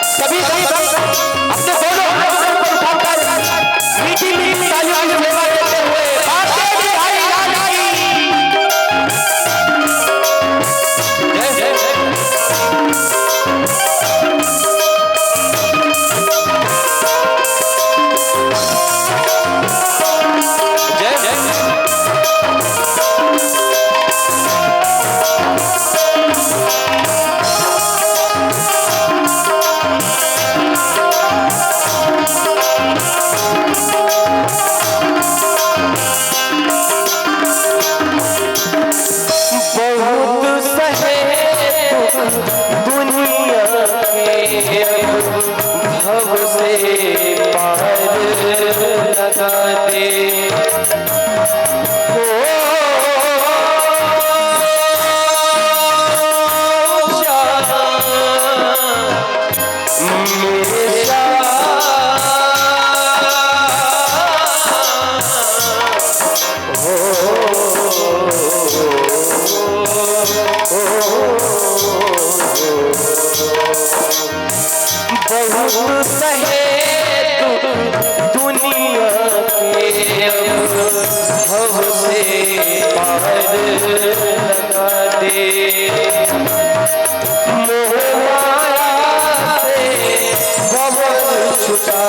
सभी अपने बोलो मीठी मीठी लगा दे। ओ बहुत सहे दुनिया के भव से पार लगा दे। मोह माया से भव छुटा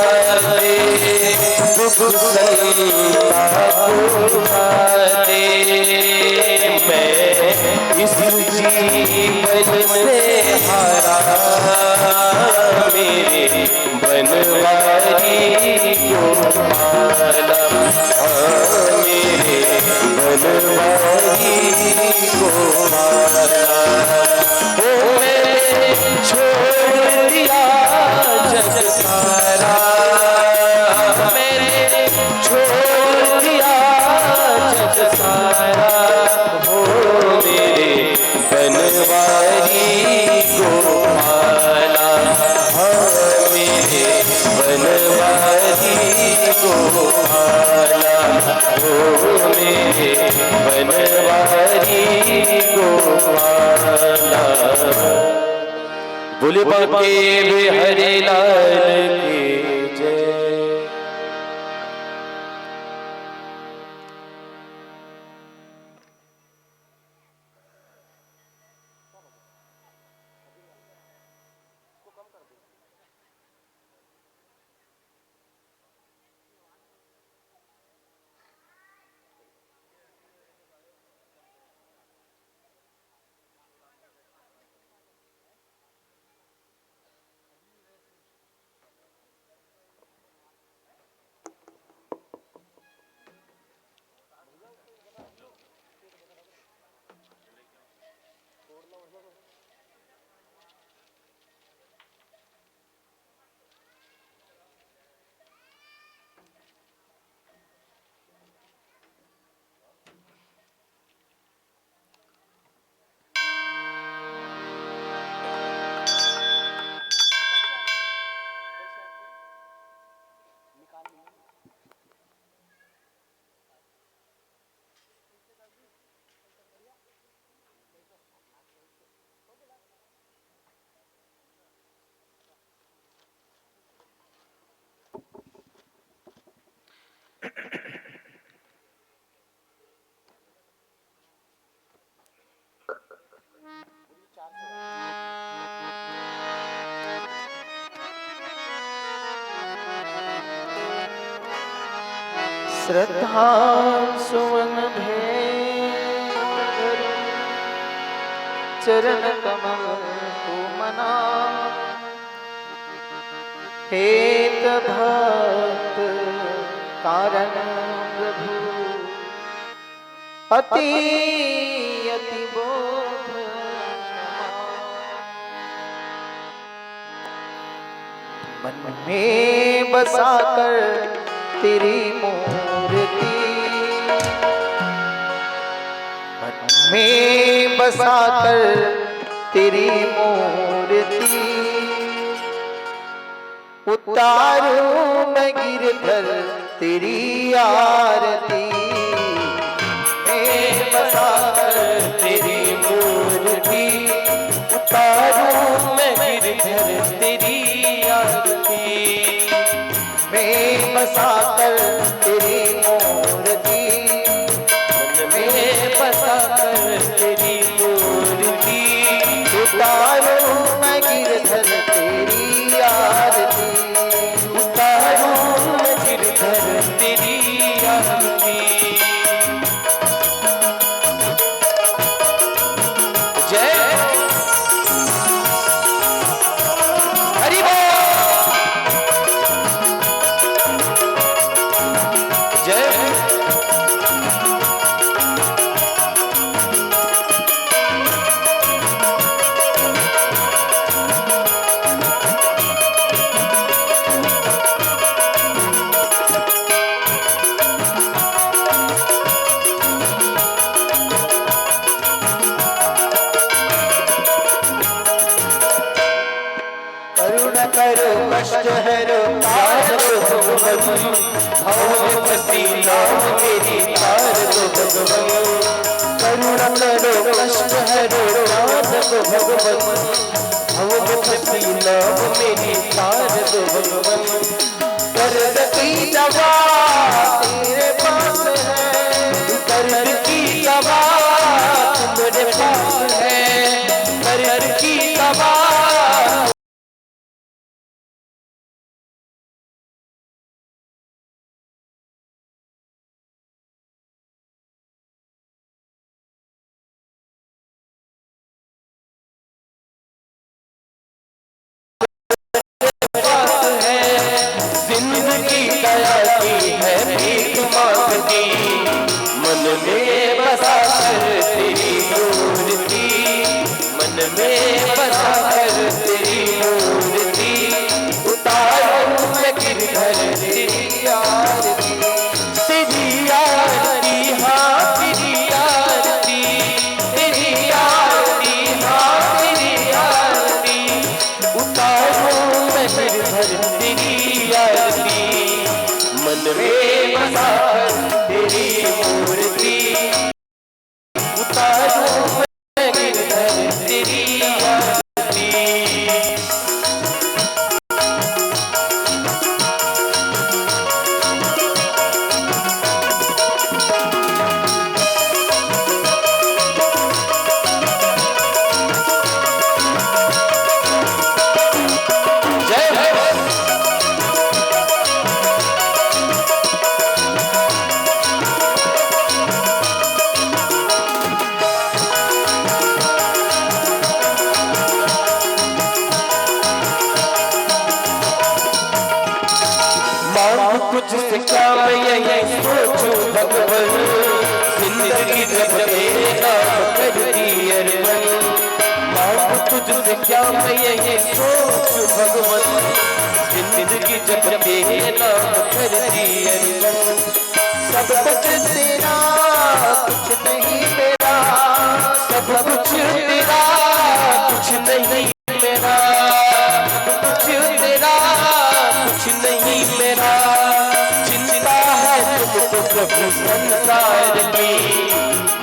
दे, दुख संताप उठा दे। मैं इस जीवन से हारा मेरे बनवारी गोपाला, मेरे बनवारी गोपाला। ओ मैंने छोड़ दिया जग सारा, मैंने छोड़ दिया जग सारा। हो मेरे बनवारी गोपाला, मेरे बनवारी गोपाला। हो मेरे बनवारी गोपाला। बोले बाके बिहारी लाल की जय। श्रद्धा सुवन भेंट चरण कमल तू मना, हेत भक्त कारण प्रभु अति अति बोध। मन में बसाकर तेरी मूर्ति, मन में बसाकर तेरी मूर्ति, उतारूं मैं गिरधर तेरी आरती। में बसाकर तेरी मूर्ति, उतारूं मैं गिरधर तेरी आरती। में बसाकर तेरी मूर्ति, मन में बसाकर तेरी मूर्ति, उतारूं मैं गिरधर तेरी आरती। उतारूं मैं गिरधर तेरी आरती। जय हरि बोल। कष्ट है तार दो भगवन, भाव में फंसी नाव मेरी तार दो भगवन, करुणा करो कष्ट है तार दो भगवन, भाव में फंसी नाव मेरी तार दो भगवन, दर्द की दवा तेरे पास है, दर्द की दवा तुम्हारे पास है, दर्द की दवा मन में बसा कर तेरी मूर्ति, मन में बसा कर तेरी मूर्ति, उतारूं मैं गिरधर तेरी आरती, तेरी आरती हाँ तेरी आरती, तेरी आरती हाँ तेरी आरती, उतारूं मैं गिरधर तेरी आरती, मन में बसा कर तेरी मूर्ति, उतारूं मैं गिरधर तेरी आरती। तुझसे क्या मैं यही सोचूं भगवन, जिंदगी जब तेरे नाम करती अरमान, मांगू तुझसे क्या मैं यही सोचूं भगवन, जिंदगी जब तेरे नाम करती अरमान, सब कुछ तेरा कुछ नहीं मेरा, सब कुछ तेरा कुछ नहीं मेरा, कुछ तेरा कुछ नहीं मेरा, प्रभु संसार की,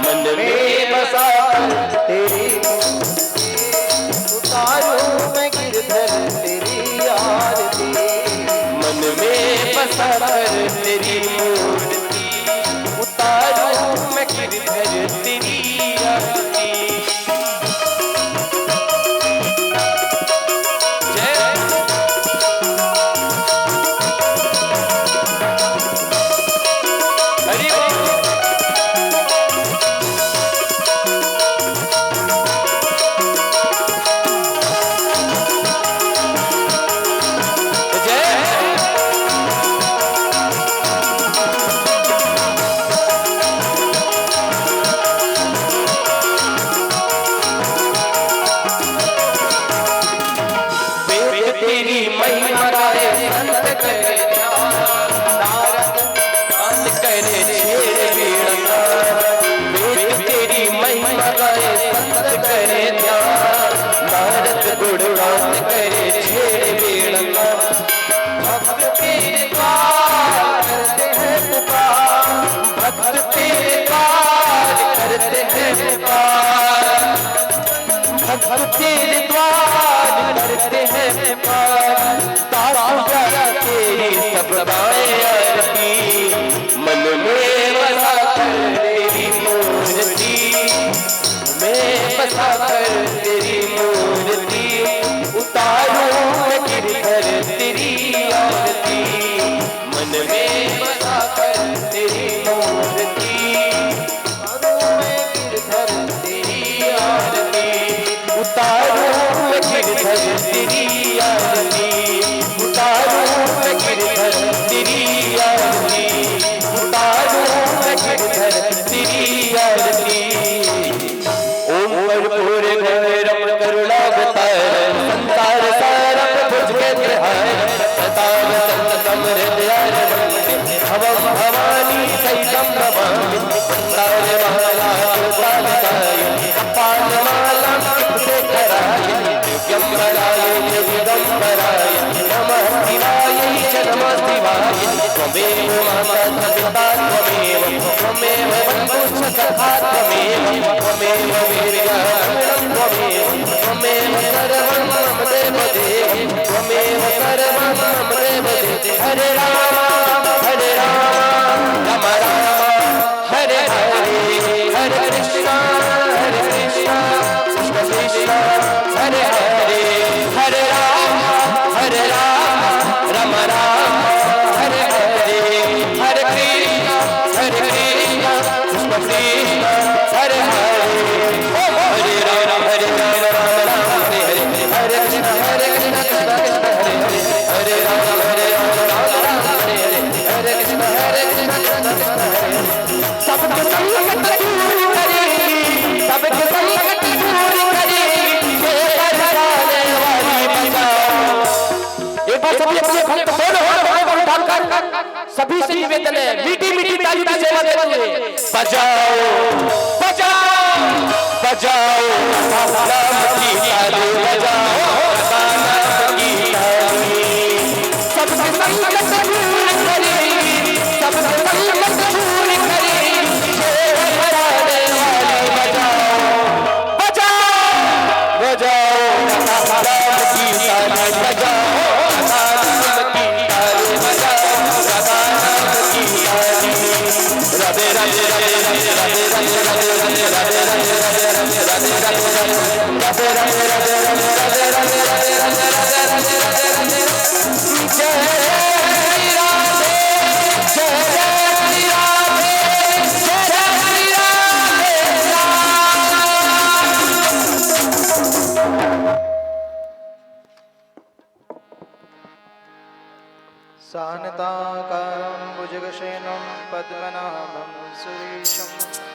मन में बसा तेरी, उतारूं मैं गिरधर तेरी आरती, मन में बसा कर तेरी मूर्ति, उतारूं मैं गिरधर तेरी आरती। तेरी महिमा राय संत करे नारद कान करे छेड़ बीड़ा, वेद तेरी महिमा राय संत करे नारद गुणगान करे छेड़ बीड़ा, भक्त तेरे द्वार करते हैं पुकार, भक्त तेरे द्वार करते हैं पुकार, भक्त तेरे द्वार करते हैं पुकार, तारा तेरी सब आरती, मन में बसा कर तेरी मूर्ति, में बसा कर तेरी मूर्ति, उतारूं मैं गिरधर तेरी आरती, मन में बसा कर तेरी मूर्ति, उतारूं मैं गिरधर तेरी आरती, उतारूं मैं गिरधर तेरी आरती, उतारूं मैं गिरधर तेरी आरती, उतारूं मैं गिरधर तेरी आरती। ओम कर्पूर गौरम करुणावतारम, संसार सारम भुजगेन्द्रहारम, सताम संततम हृदयारवं, भवं भवानी सहितं नमामि, तारमाला गोपालकाय, पालमालां शेखराय, दिव्यं वराय दिगंबराय नमः। नमः शिवाय त्वमेव माता पिता त्वमेव त्वमेव बन्धुश्च सखा त्वमेव त्वमेव वीर्यं त्वमेव त्वमेव सर्वं मम देव देव त्वमेव सर्वं मम देव देव हरे राम राम राम हरे हरे हरे कृष्णा कृष्ण कृष्ण हरे हरे हरे राम राम राम हरे हरे हरे कृष्ण कृष्ण कृष्ण हरे हरे हरे राम राम राम हरे हरे हरे कृष्ण कृष्ण कृष्ण हरे हरे हरे राम राम राम हरे हरे हरे कृष्ण कृष्ण कृष्ण हरे हरे सबके संकट दूर करेगी सबके संकट दूर करेगी शेर हराने वाली बचाओ एक बार सभी अपने भक्त बोलो उठाकर सभी से निवेदन है मीठी मीठी ताली की सेवा देते हुए बजाओ बजाओ बजाओ राम की ताली बजाओ राम की ताली सबके संकट दूर करेगी सबके संकट दूर करेगी शेर हराने वाली बजाओ बजाओ बजाओ राम की ताली बजाओ राधे राधे राधे राधे राधे राधे राधे राधे राधे राधे राधे राधे राधे राधे सानताकारं भुजगशयनं पद्मनाभं सुरेशं